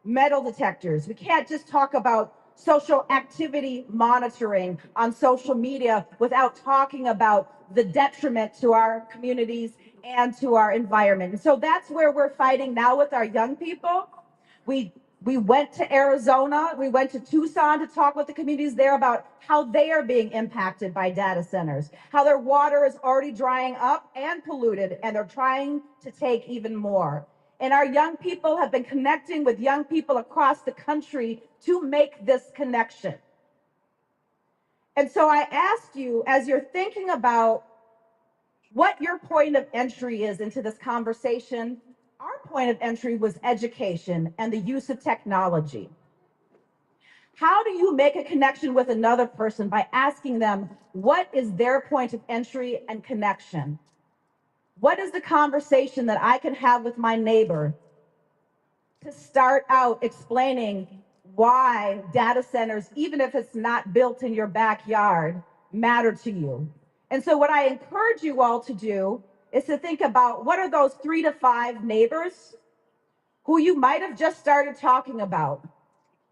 metal detectors. We can't just talk about social activity monitoring on social media without talking about the detriment to our communities and to our environment. And so that's where we're fighting now with our young people. We went to Arizona, we went to Tucson to talk with the communities there about how they are being impacted by data centers, how their water is already drying up and polluted, and they're trying to take even more. And our young people have been connecting with young people across the country to make this connection. And so I ask you, as you're thinking about what your point of entry is into this conversation, our point of entry was education and the use of technology. How do you make a connection with another person by asking them, what is their point of entry and connection? What is the conversation that I can have with my neighbor to start out explaining why data centers, even if it's not built in your backyard, matter to you? And so what I encourage you all to do is to think about what are those 3 to 5 neighbors who you might have just started talking about.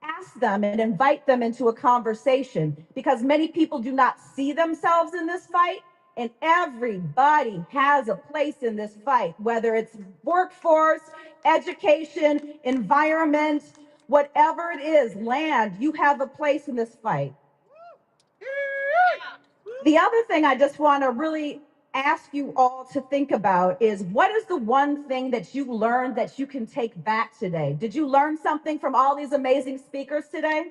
Ask them and invite them into a conversation, because many people do not see themselves in this fight, and everybody has a place in this fight, whether it's workforce, education, environment, whatever it is, land, you have a place in this fight. The other thing I just want to really ask you all to think about is, what is the one thing that you learned that you can take back today? Did you learn something from all these amazing speakers today?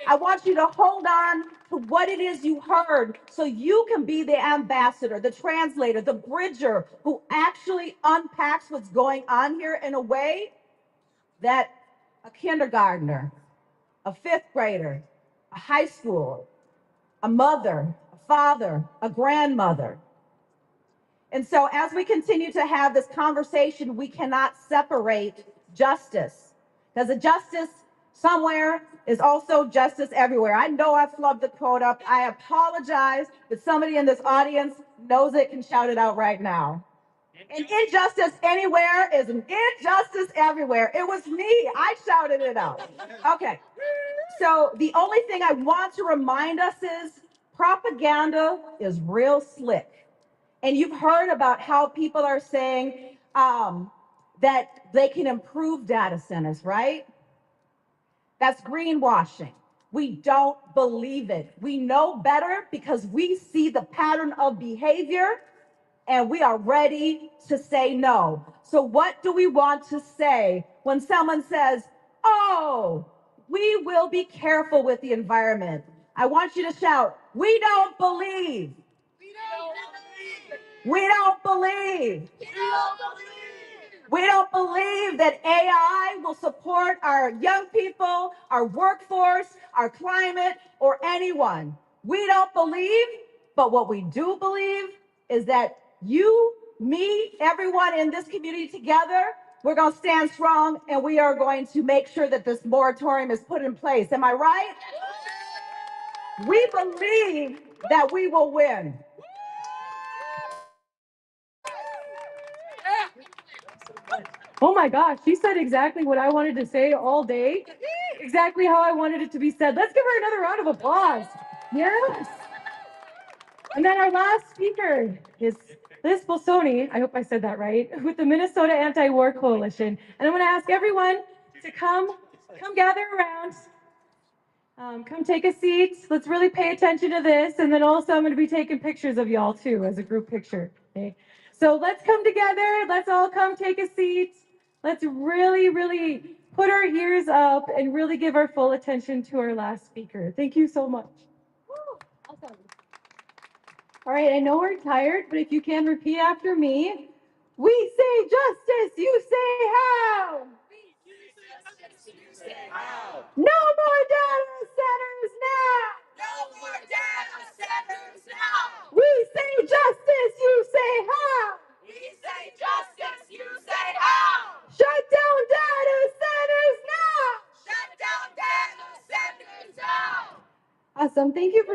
I want you to hold on to what it is you heard so you can be the ambassador, the translator, the bridger who actually unpacks what's going on here in a way that a kindergartner, a 5th grader, a high school, a mother, a father, a grandmother. And so as we continue to have this conversation, we cannot separate justice, because a justice somewhere is also justice everywhere. I know I flubbed the quote up. I apologize, but somebody in this audience knows it, can shout it out right now. An injustice anywhere is an injustice everywhere. It was me. I shouted it out. Okay. So the only thing I want to remind us is propaganda is real slick. And you've heard about how people are saying that they can improve data centers, right? That's greenwashing. We don't believe it. We know better because we see the pattern of behavior and we are ready to say no. So what do we want to say when someone says, oh, we will be careful with the environment? I want you to shout, we don't believe. We don't believe. We don't believe that AI will support our young people, our workforce, our climate, or anyone. We don't believe, but what we do believe is that you, me, everyone in this community together, we're going to stand strong and we are going to make sure that this moratorium is put in place. Am I right? We believe that we will win. Oh my gosh, she said exactly what I wanted to say all day. Exactly how I wanted it to be said. Let's give her another round of applause. Yes. And then our last speaker is Liz Bolsoni, I hope I said that right, with the Minnesota Anti-War Coalition. And I'm going to ask everyone to come gather around. Come take a seat. Let's really pay attention to this. And then also I'm going to be taking pictures of y'all too as a group picture. Okay? So let's come together. Let's all come take a seat. Let's really, really put our ears up and really give our full attention to our last speaker. Thank you so much. Awesome. All right, I know we're tired, but if you can repeat after me. We say justice, you say how. No more data centers now! No more data centers now! We say justice, you say how! We say justice, you say how! Shut down data centers!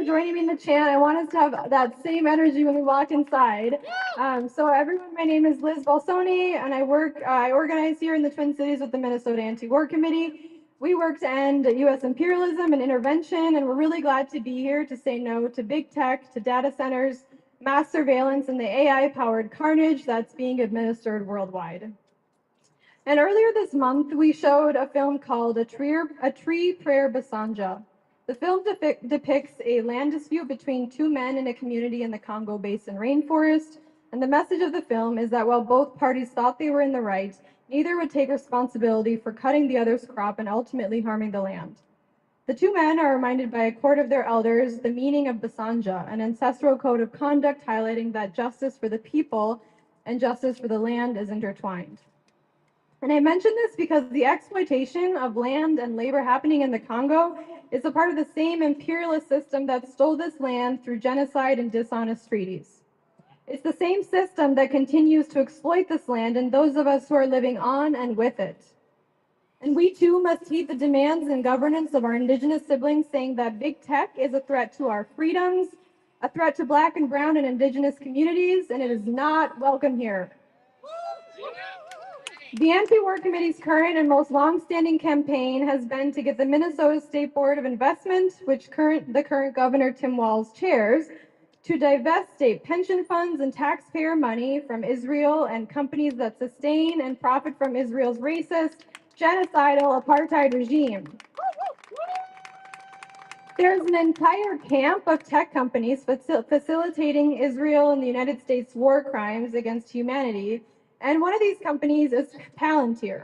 joining me in the chant. I want us to have that same energy when we walk inside. So everyone, my name is Liz Balsoni, and I organize here in the Twin Cities with the Minnesota Anti-War Committee. We work to end U.S. imperialism and intervention, and we're really glad to be here to say no to big tech, to data centers, mass surveillance, and the AI-powered carnage that's being administered worldwide. And earlier this month, we showed a film called A Tree Prayer Basanja. The film depicts a land dispute between two men in a community in the Congo Basin rainforest. And the message of the film is that while both parties thought they were in the right, neither would take responsibility for cutting the other's crop and ultimately harming the land. The two men are reminded by a court of their elders the meaning of Basanja, an ancestral code of conduct highlighting that justice for the people and justice for the land is intertwined. And I mention this because the exploitation of land and labor happening in the Congo is a part of the same imperialist system that stole this land through genocide and dishonest treaties. It's the same system that continues to exploit this land and those of us who are living on and with it. And we too must heed the demands and governance of our indigenous siblings, saying that big tech is a threat to our freedoms, a threat to Black and Brown and indigenous communities, and it is not welcome here. The Anti-War Committee's current and most long-standing campaign has been to get the Minnesota State Board of Investment, which the current Governor Tim Walz chairs, to divest state pension funds and taxpayer money from Israel and companies that sustain and profit from Israel's racist, genocidal apartheid regime. There's an entire camp of tech companies facilitating Israel and the United States war crimes against humanity. And one of these companies is Palantir.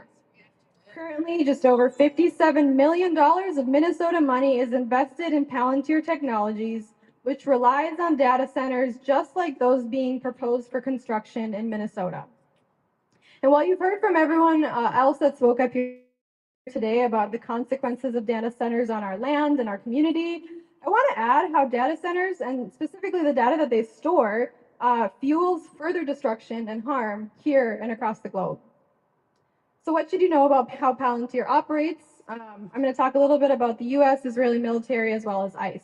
Currently, just over $57 million of Minnesota money is invested in Palantir Technologies, which relies on data centers just like those being proposed for construction in Minnesota. And while you've heard from everyone else that spoke up here today about the consequences of data centers on our land and our community, I want to add how data centers, and specifically the data that they store, fuels further destruction and harm here and across the globe. So what should you know about how Palantir operates? I'm going to talk a little bit about the U.S. Israeli military as well as ICE.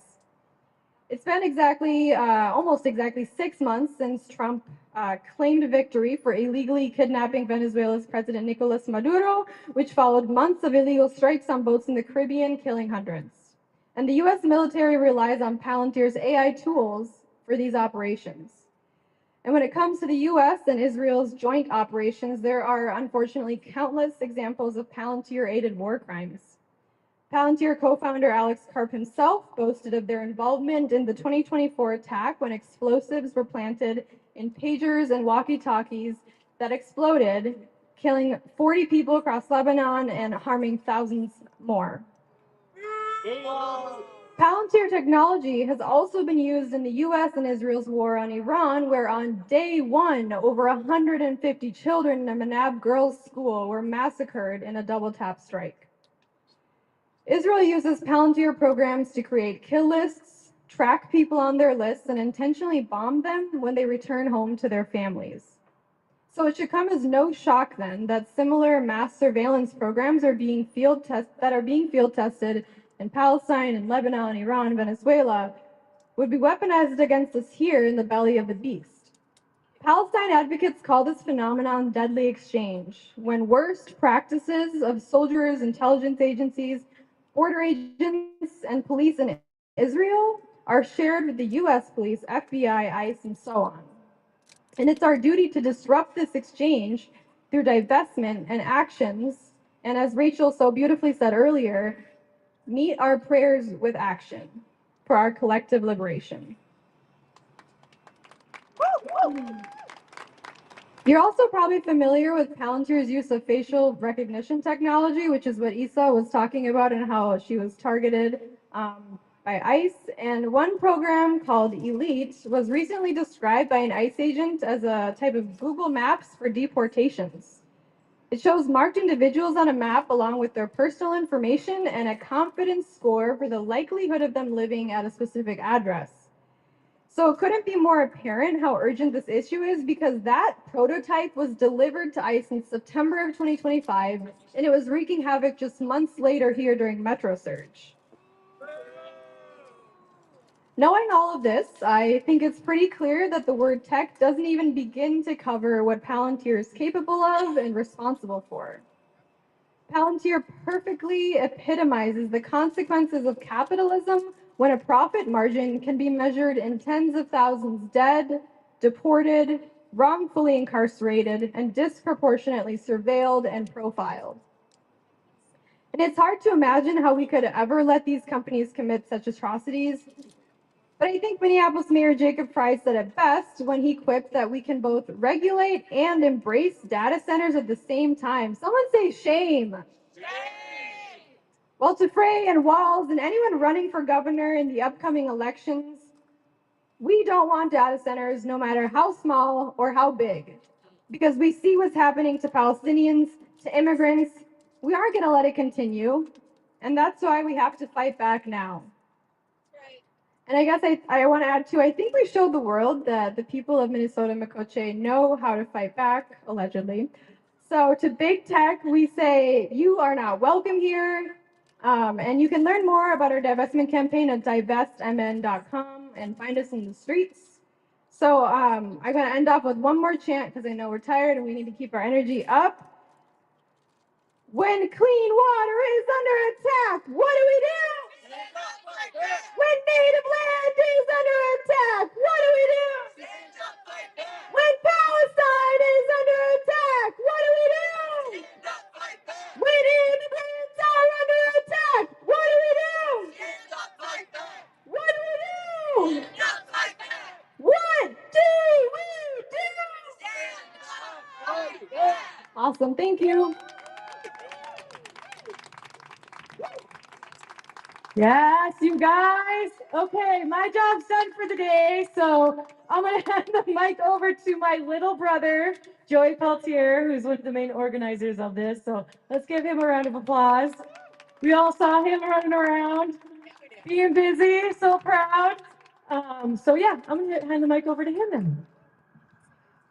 It's been almost exactly 6 months since Trump claimed victory for illegally kidnapping Venezuela's President Nicolas Maduro, which followed months of illegal strikes on boats in the Caribbean, killing hundreds. And the U.S. military relies on Palantir's AI tools for these operations. And when it comes to the U.S. and Israel's joint operations, there are unfortunately countless examples of Palantir-aided war crimes. Palantir co-founder Alex Karp himself boasted of their involvement in the 2024 attack when explosives were planted in pagers and walkie-talkies that exploded, killing 40 people across Lebanon and harming thousands more. Palantir technology has also been used in the U.S. and Israel's war on Iran, where on day one, over 150 children in a Manab girls' school were massacred in a double-tap strike. Israel uses Palantir programs to create kill lists, track people on their lists, and intentionally bomb them when they return home to their families. So it should come as no shock then that similar mass surveillance programs are being field tested in Palestine, in Lebanon, Iran, Venezuela, would be weaponized against us here in the belly of the beast. Palestine advocates call this phenomenon deadly exchange, when worst practices of soldiers, intelligence agencies, border agents, and police in Israel are shared with the US police, FBI, ICE, and so on. And it's our duty to disrupt this exchange through divestment and actions, and as Rachel so beautifully said earlier, meet our prayers with action for our collective liberation. You're also probably familiar with Palantir's use of facial recognition technology, which is what Isa was talking about and how she was targeted by ICE. And one program called Elite was recently described by an ICE agent as a type of Google Maps for deportations. It shows marked individuals on a map along with their personal information and a confidence score for the likelihood of them living at a specific address. So it couldn't be more apparent how urgent this issue is, because that prototype was delivered to ICE in September of 2025, and it was wreaking havoc just months later here during Metro Surge. Knowing all of this, I think it's pretty clear that the word tech doesn't even begin to cover what Palantir is capable of and responsible for. Palantir perfectly epitomizes the consequences of capitalism when a profit margin can be measured in tens of thousands dead, deported, wrongfully incarcerated, and disproportionately surveilled and profiled. And it's hard to imagine how we could ever let these companies commit such atrocities. But I think Minneapolis Mayor Jacob Fry said it best when he quipped that we can both regulate and embrace data centers at the same time. Someone say shame. Well, to Frey and Walls and anyone running for governor in the upcoming elections, we don't want data centers no matter how small or how big, because we see what's happening to Palestinians, to immigrants. We aren't going to let it continue, and that's why we have to fight back now. And I guess I want to add too, I think we showed the world that the people of Minnesota Makoche know how to fight back, allegedly. So to big tech, we say, you are not welcome here. And you can learn more about our divestment campaign at divestmn.com and find us in the streets. So I'm going to end off with one more chant because I know we're tired and we need to keep our energy up. When clean water is under attack, what do we do? When native land is under attack, what do we do? When Palestine is under attack, what do we do? When immigrants are under attack, what do we do? What do we do? What do we do? Awesome, thank you. Yes, you guys. Okay, my job's done for the day, so I'm going to hand the mic over to my little brother, Joey Peltier, who's one of the main organizers of this. So let's give him a round of applause. We all saw him running around, being busy, so proud. So yeah, I'm going to hand the mic over to him then.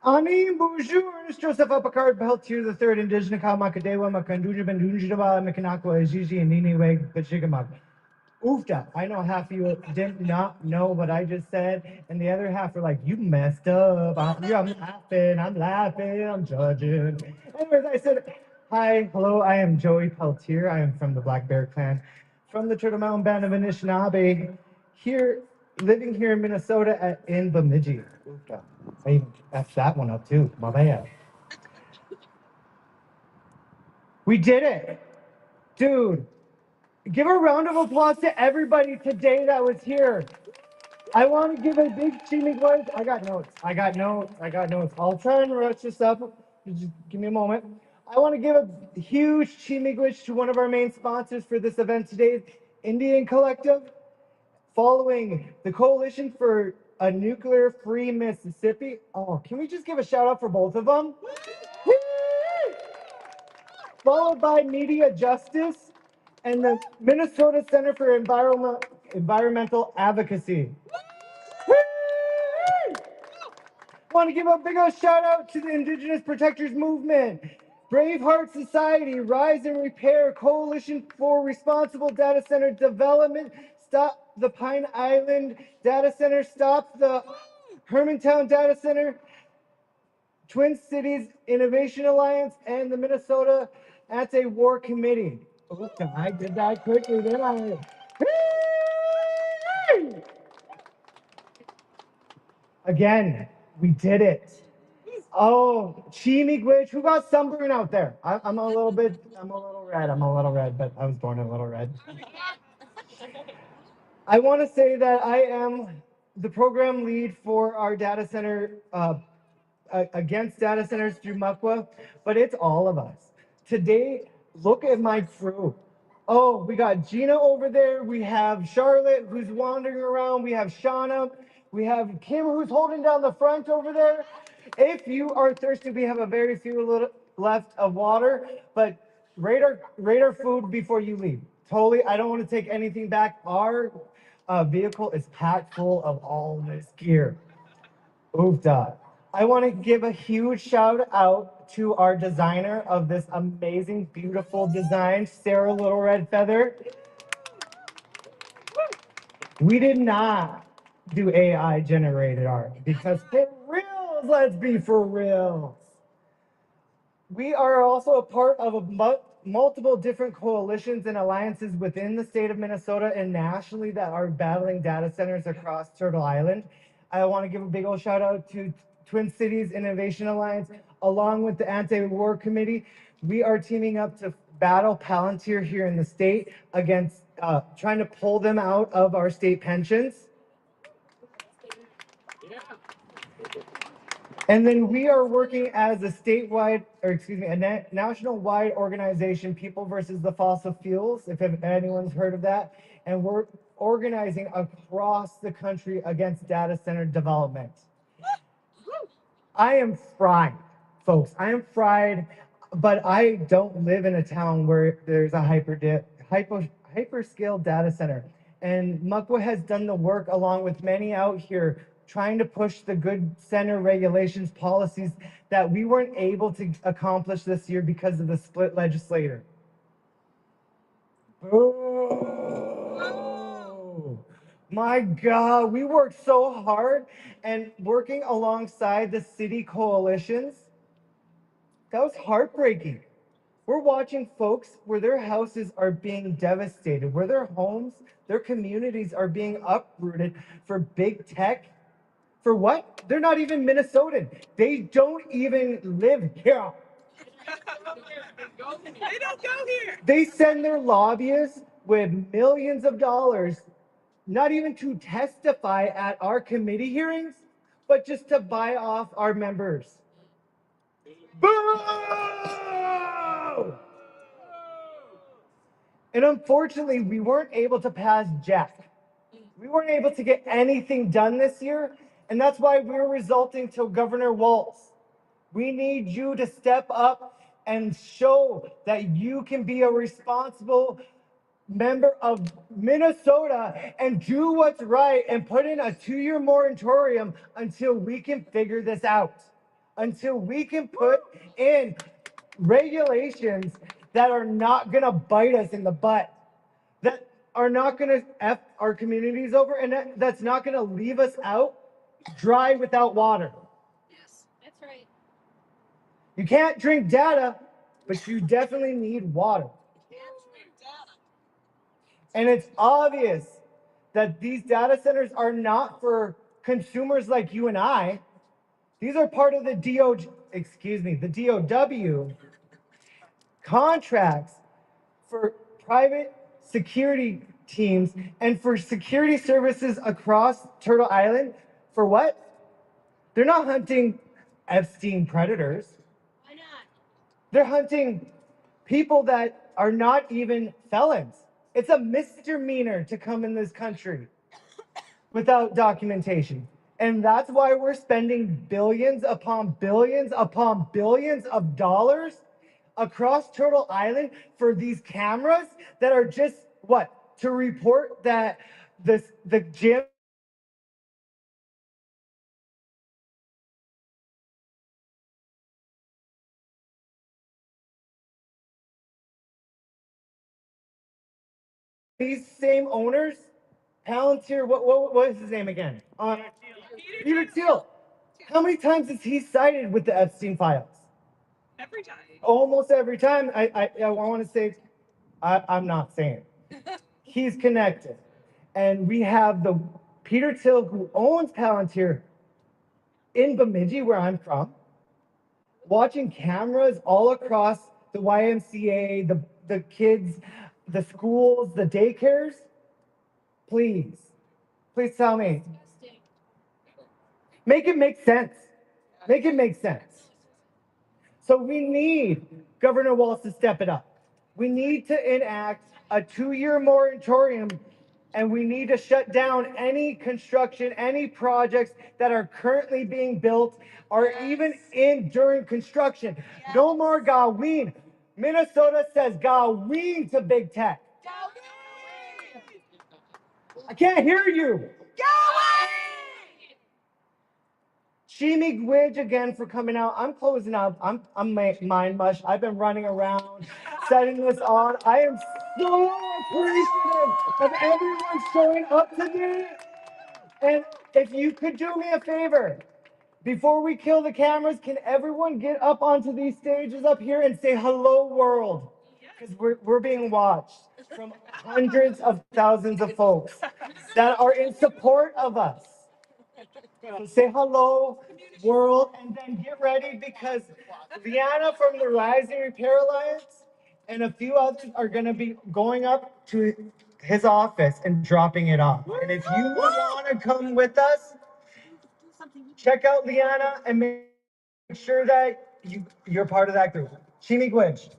Ani bonjour, Ernest Joseph Uppercard, Peltier the Third, Indigenous Makadewa, Makanduja, Bendunjaba, Makanakwa, Ajiji, and Nini Weg, Pachigamag. Oofta, I know half of you did not know what I just said, and the other half are like, you messed up. I'm laughing, I'm judging. Anyways, I said, hi, hello, I am Joey Peltier. I am from the Black Bear Clan, from the Turtle Mountain Band of Anishinaabe, here, living here in Minnesota in Bemidji. Oofta. I even effed that one up too, my bad. We did it. Dude. Give a round of applause to everybody today that was here. I want to give a big chimigway. I got notes. I'll try and rush this up. Just give me a moment. I want to give a huge chimigway to one of our main sponsors for this event today, Indian Collective. Following the Coalition for a Nuclear-Free Mississippi. Oh, can we just give a shout out for both of them? Followed by Media Justice and the Minnesota Center for Environmental Advocacy. Want to give a big old shout out to the Indigenous Protectors Movement, Braveheart Society, Rise and Repair, Coalition for Responsible Data Center Development, Stop the Pine Island Data Center, Stop the Hermantown Data Center, Twin Cities Innovation Alliance, and the Minnesota Anti-War Committee. Oh, I did that quickly, didn't I? Again, we did it. Oh, Chimigwich, who got sunburn out there? I'm a little red, but I was born a little red. I want to say that I am the program lead for our data center, against data centers through Mukwa, but it's all of us. Today, look at my crew. Oh, we got Gina over there. We have Charlotte, who's wandering around. We have Shauna. We have Kim, who's holding down the front over there. If you are thirsty, we have a very few left of water, but rate our food before you leave. Totally, I don't want to take anything back. Our vehicle is packed full of all this gear. Oofda. I want to give a huge shout out to our designer of this amazing, beautiful design, Sarah Little Red Feather. We did not do AI generated art. Because for reals, let's be for reals. We are also a part of multiple different coalitions and alliances within the state of Minnesota and nationally that are battling data centers across Turtle Island. I want to give a big old shout out to Twin Cities Innovation Alliance, along with the Anti-War Committee. We are teaming up to battle Palantir here in the state against trying to pull them out of our state pensions. And then we are working as a statewide, or excuse me, a national-wide organization, People versus the Fossil Fuels, if anyone's heard of that. And we're organizing across the country against data center development. I am fried, folks. I am fried, but I don't live in a town where there's a hyperscale data center. And Muckwa has done the work along with many out here trying to push the good center regulations policies that we weren't able to accomplish this year because of the split legislature. Oh, my God, we worked so hard and working alongside the city coalitions. That was heartbreaking. We're watching folks where their houses are being devastated, where their homes, their communities are being uprooted for big tech. For what? They're not even Minnesotan. They don't even live here. They don't go here. They send their lobbyists with millions of dollars, not even to testify at our committee hearings, but just to buy off our members. Boo! And unfortunately, we weren't able to pass Jack. We weren't able to get anything done this year, and that's why we're resulting to Governor Walz. We need you to step up and show that you can be a responsible member of Minnesota and do what's right and put in a 2-year moratorium until we can figure this out. Until we can put in regulations that are not going to bite us in the butt, that are not going to F our communities over, and that's not going to leave us out dry without water. Yes, that's right. You can't drink data, but you definitely need water. And it's obvious that these data centers are not for consumers like you and I. These are part of the DOW contracts for private security teams and for security services across Turtle Island. For what? They're not hunting Epstein predators. Why not? They're hunting people that are not even felons. It's a misdemeanor to come in this country without documentation. And that's why we're spending billions upon billions upon billions of dollars across Turtle Island for these cameras that are just, what? To report that the gym these same owners, Palantir, what was his name again? Peter Thiel. How many times is he cited with the Epstein files? Every time. Almost every time. I want to say, I'm not saying. He's connected. And we have the Peter Thiel, who owns Palantir in Bemidji, where I'm from, watching cameras all across the YMCA, the kids, the schools, the daycares. Please tell me. Make it make sense. Make it make sense. So we need Governor Walz to step it up. We need to enact a 2-year moratorium, and we need to shut down any construction, any projects that are currently being built or even during construction. No more GAAWIIN. Minnesota says GAAWIIN to big tech. I can't hear you. Shimi Gwidge again for coming out. I'm closing up. I'm mind mush. I've been running around, setting this on. I am so appreciative of everyone showing up today. And if you could do me a favor, before we kill the cameras, can everyone get up onto these stages up here and say hello world? Because we're being watched from hundreds of thousands of folks that are in support of us. So say hello world and then get ready because Liana from the Rising Repair Alliance and a few others are going to be going up to his office and dropping it off. And if you want to come with us, check out Liana and make sure that you're part of that group. Chimigwich.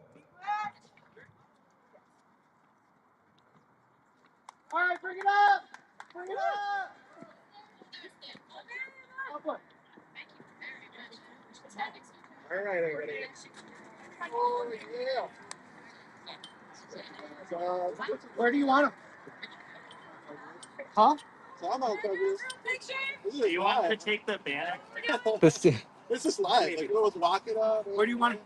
All right, bring it up. Bring it up. All right, everybody. Oh, yeah. Where do you want them? Huh? So I'm on this. Do you want to take the banner? This This is live. Like, let's walk it up. Where do you want it?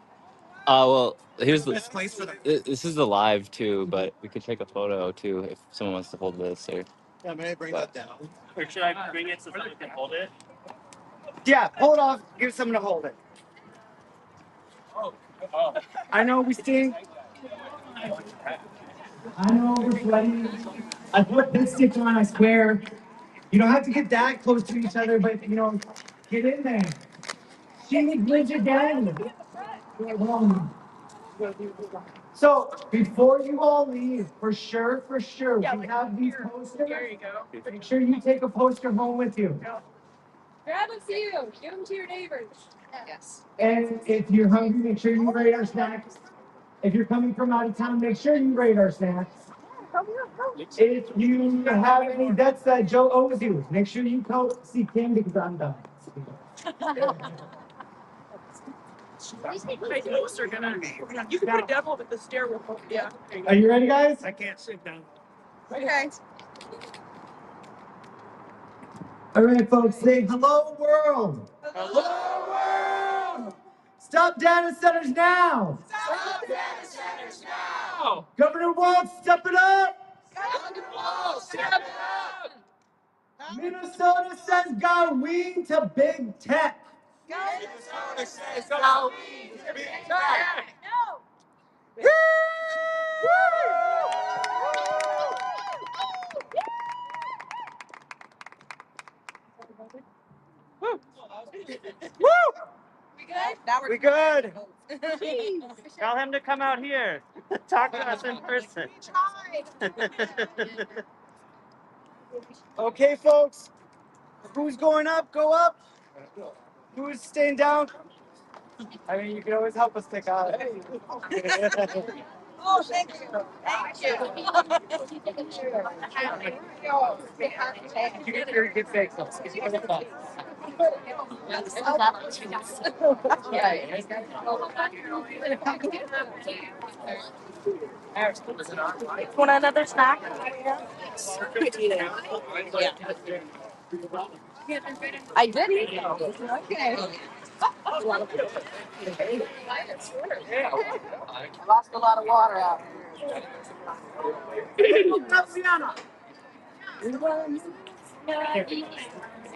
well, here's the. Best place for them. This is the live too, but we could take a photo too if someone wants to hold this or. Yeah, may I bring that down? Or should I bring it so someone can hold it? Yeah, pull it off. Give someone to hold it. Oh. I know we stink. I know we're sweaty. I put lipstick on, I swear. You don't have to get that close to each other, but get in there. She bridge again. So before you all leave, for sure, we have these posters. There you go. Make sure you take a poster home with you. Grab them to you. Give them to your neighbors. Yes. And if you're hungry, make sure you rate our snacks. If you're coming from out of town, make sure you rate our snacks. If you have any debts that Joe owes you, make sure you come see Kim because I'm done. You can put a devil with the stair with them. Yeah. Are you ready, guys? I can't sit down. Okay. All right, folks, say hello, world. Hello, world. Stop data centers now. Stop data centers now. Governor Walz, step it up. Governor Walz, step it up. Minnesota says GAAWIIN to big tech. Minnesota says GAAWIIN to big tech. No. Woo! We good? Now We good. Tell him to come out here. Talk to us in person. Okay, folks. Who's going up? Go up. Who's staying down? I mean, you can always help us pick out. Oh, thank you. Thank you. You get your good fix. Want another snack? I did eat those. Okay. I lost a lot of water out.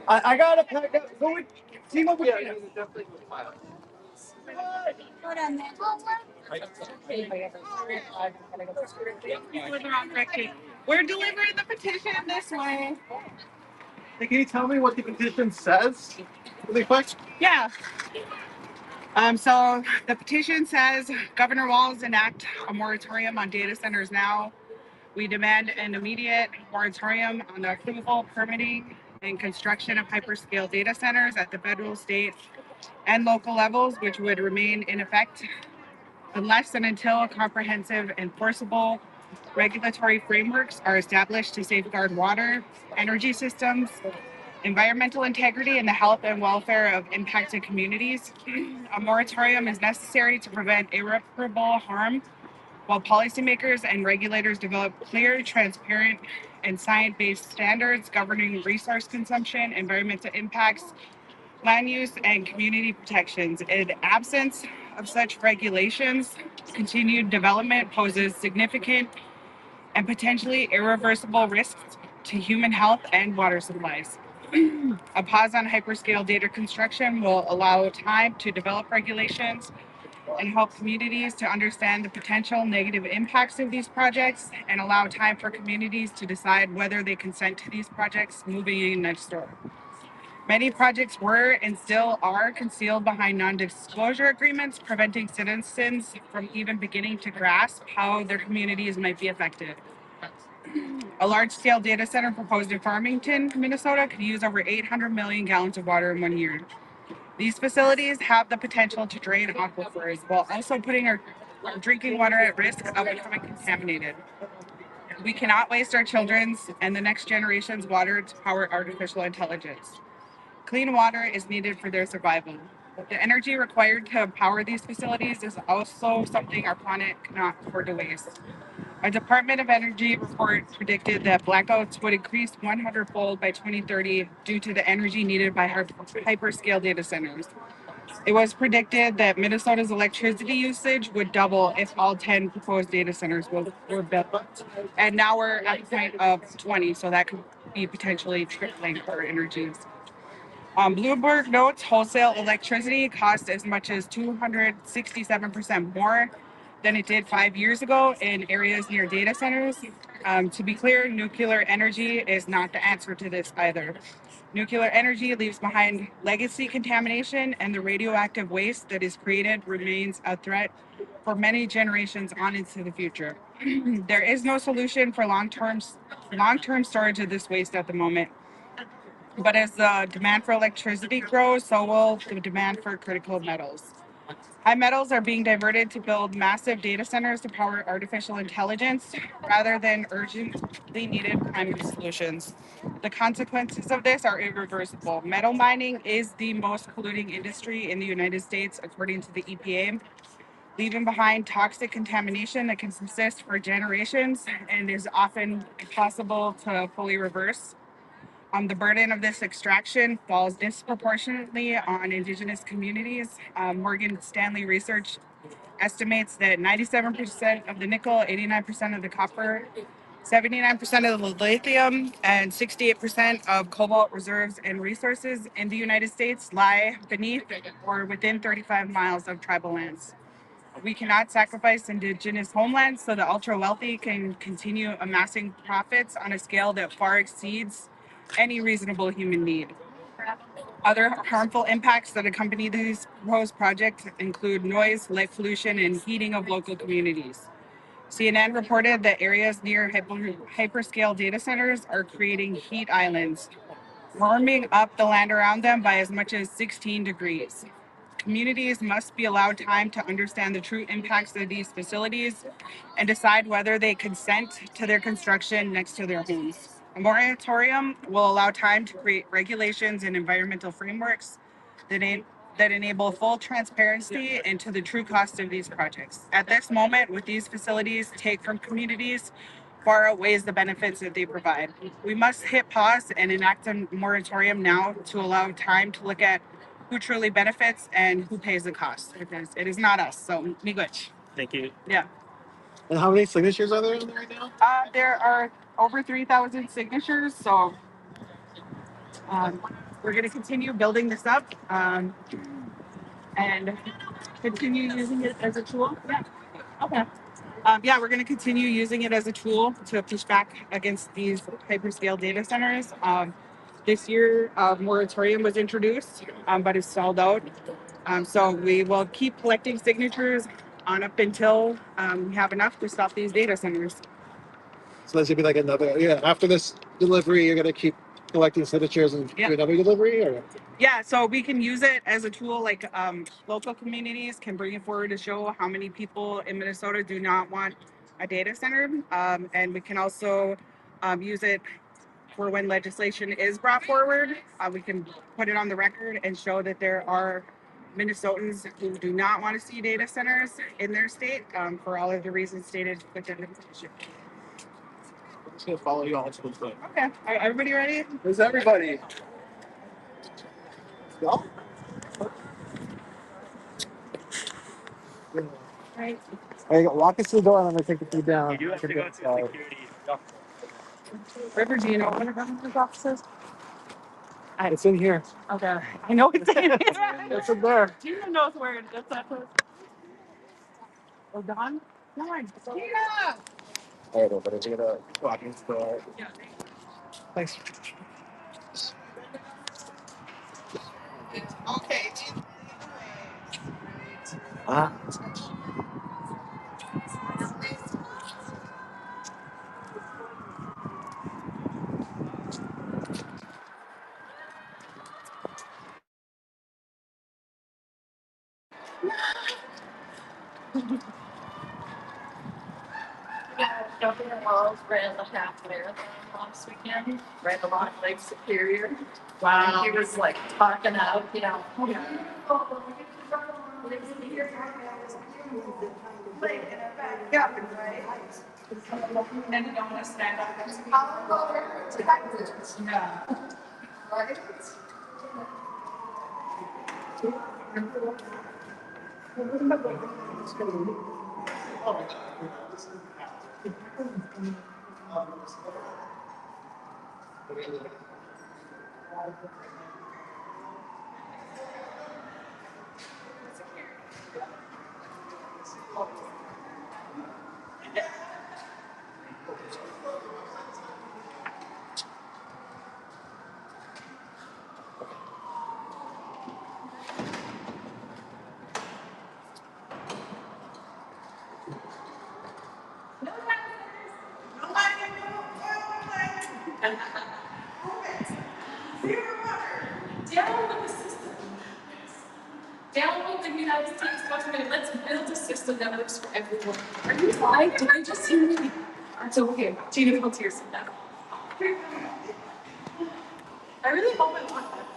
I gotta pack up. Go with team up with you. We're delivering the petition this way. Hey, can you tell me what the petition says? Really quick. Yeah. So the petition says Governor Walz enact a moratorium on data centers now. We demand an immediate moratorium on the approval, permitting, and construction of hyperscale data centers at the federal, state, and local levels, which would remain in effect unless and until comprehensive enforceable regulatory frameworks are established to safeguard water, energy systems, environmental integrity, and the health and welfare of impacted communities. A moratorium is necessary to prevent irreparable harm while policymakers and regulators develop clear, transparent, and science-based standards governing resource consumption, environmental impacts, land use, and community protections. In absence of such regulations, continued development poses significant and potentially irreversible risks to human health and water supplies. A pause on hyperscale data construction will allow time to develop regulations and help communities to understand the potential negative impacts of these projects and allow time for communities to decide whether they consent to these projects moving in next door. Many projects were and still are concealed behind non-disclosure agreements, preventing citizens from even beginning to grasp how their communities might be affected. A large-scale data center proposed in Farmington, Minnesota could use over 800 million gallons of water in 1 year. These facilities have the potential to drain aquifers while also putting our drinking water at risk of becoming contaminated. We cannot waste our children's and the next generation's water to power artificial intelligence. Clean water is needed for their survival. The energy required to power these facilities is also something our planet cannot afford to waste. A Department of Energy report predicted that blackouts would increase 100-fold by 2030 due to the energy needed by hyperscale data centers. It was predicted that Minnesota's electricity usage would double if all 10 proposed data centers were built. And now we're at the point of 20, so that could be potentially tripling our energy usage. Bloomberg notes wholesale electricity costs as much as 267% more than it did 5 years ago in areas near data centers. To be clear, nuclear energy is not the answer to this either. Nuclear energy leaves behind legacy contamination, and the radioactive waste that is created remains a threat for many generations on into the future. There is no solution for long-term storage of this waste at the moment. But as the demand for electricity grows, so will the demand for critical metals. High metals are being diverted to build massive data centers to power artificial intelligence rather than urgently needed climate solutions. The consequences of this are irreversible. Metal mining is the most polluting industry in the United States, according to the EPA, leaving behind toxic contamination that can persist for generations and is often impossible to fully reverse. The burden of this extraction falls disproportionately on Indigenous communities. Morgan Stanley Research estimates that 97% of the nickel, 89% of the copper, 79% of the lithium, and 68% of cobalt reserves and resources in the United States lie beneath or within 35 miles of tribal lands. We cannot sacrifice Indigenous homelands so the ultra-wealthy can continue amassing profits on a scale that far exceeds any reasonable human need. Other harmful impacts that accompany these proposed projects include noise, light pollution, and heating of local communities. CNN reported that areas near hyperscale data centers are creating heat islands, warming up the land around them by as much as 16 degrees. Communities must be allowed time to understand the true impacts of these facilities and decide whether they consent to their construction next to their homes. A moratorium will allow time to create regulations and environmental frameworks that enable full transparency into the true cost of these projects. At this moment, what these facilities take from communities far outweighs the benefits that they provide. We must hit pause and enact a moratorium now to allow time to look at who truly benefits and who pays the cost, because it is not us. So, miigwech. Thank you. Yeah. And how many signatures are there in there right now? There are over 3,000 signatures, so we're going to continue building this up and continue using it as a tool. Yeah. Okay. We're going to continue using it as a tool to push back against these hyperscale data centers. This year, a moratorium was introduced, but it's stalled out. So we will keep collecting signatures on up until we have enough to stop these data centers. So this would be like another, after this delivery, you're going to keep collecting signatures and do another delivery? Or? Yeah, so we can use it as a tool, like local communities can bring it forward to show how many people in Minnesota do not want a data center. And we can also use it for when legislation is brought forward. We can put it on the record and show that there are Minnesotans who do not want to see data centers in their state for all of the reasons stated within the petition. I'm just going to follow you all to the foot. Okay, are everybody ready? Where's everybody? Go. Right. Hey, walk us to the door and I'm going to take the key down. You do have to go to security. River, do you know one of the offices? It's in here. Okay. I know it's in it. It's in there. Gina knows where it is. That's what. Oh, Don? Come on. Gina! All right, but it's gonna walk into the. Yeah. Thanks. Okay. Ah. Governor Walz ran the half marathon last weekend, ran along Lake Superior. Wow. And he was like talking out, you know. Yeah, right. And you don't want to stand up against yeah. Right? Down with the system. Down with the United States government. Let's build a system that works for everyone. Are you lying? Did I just hear you? It's okay. Gina, come here, sit down. I really hope I want that.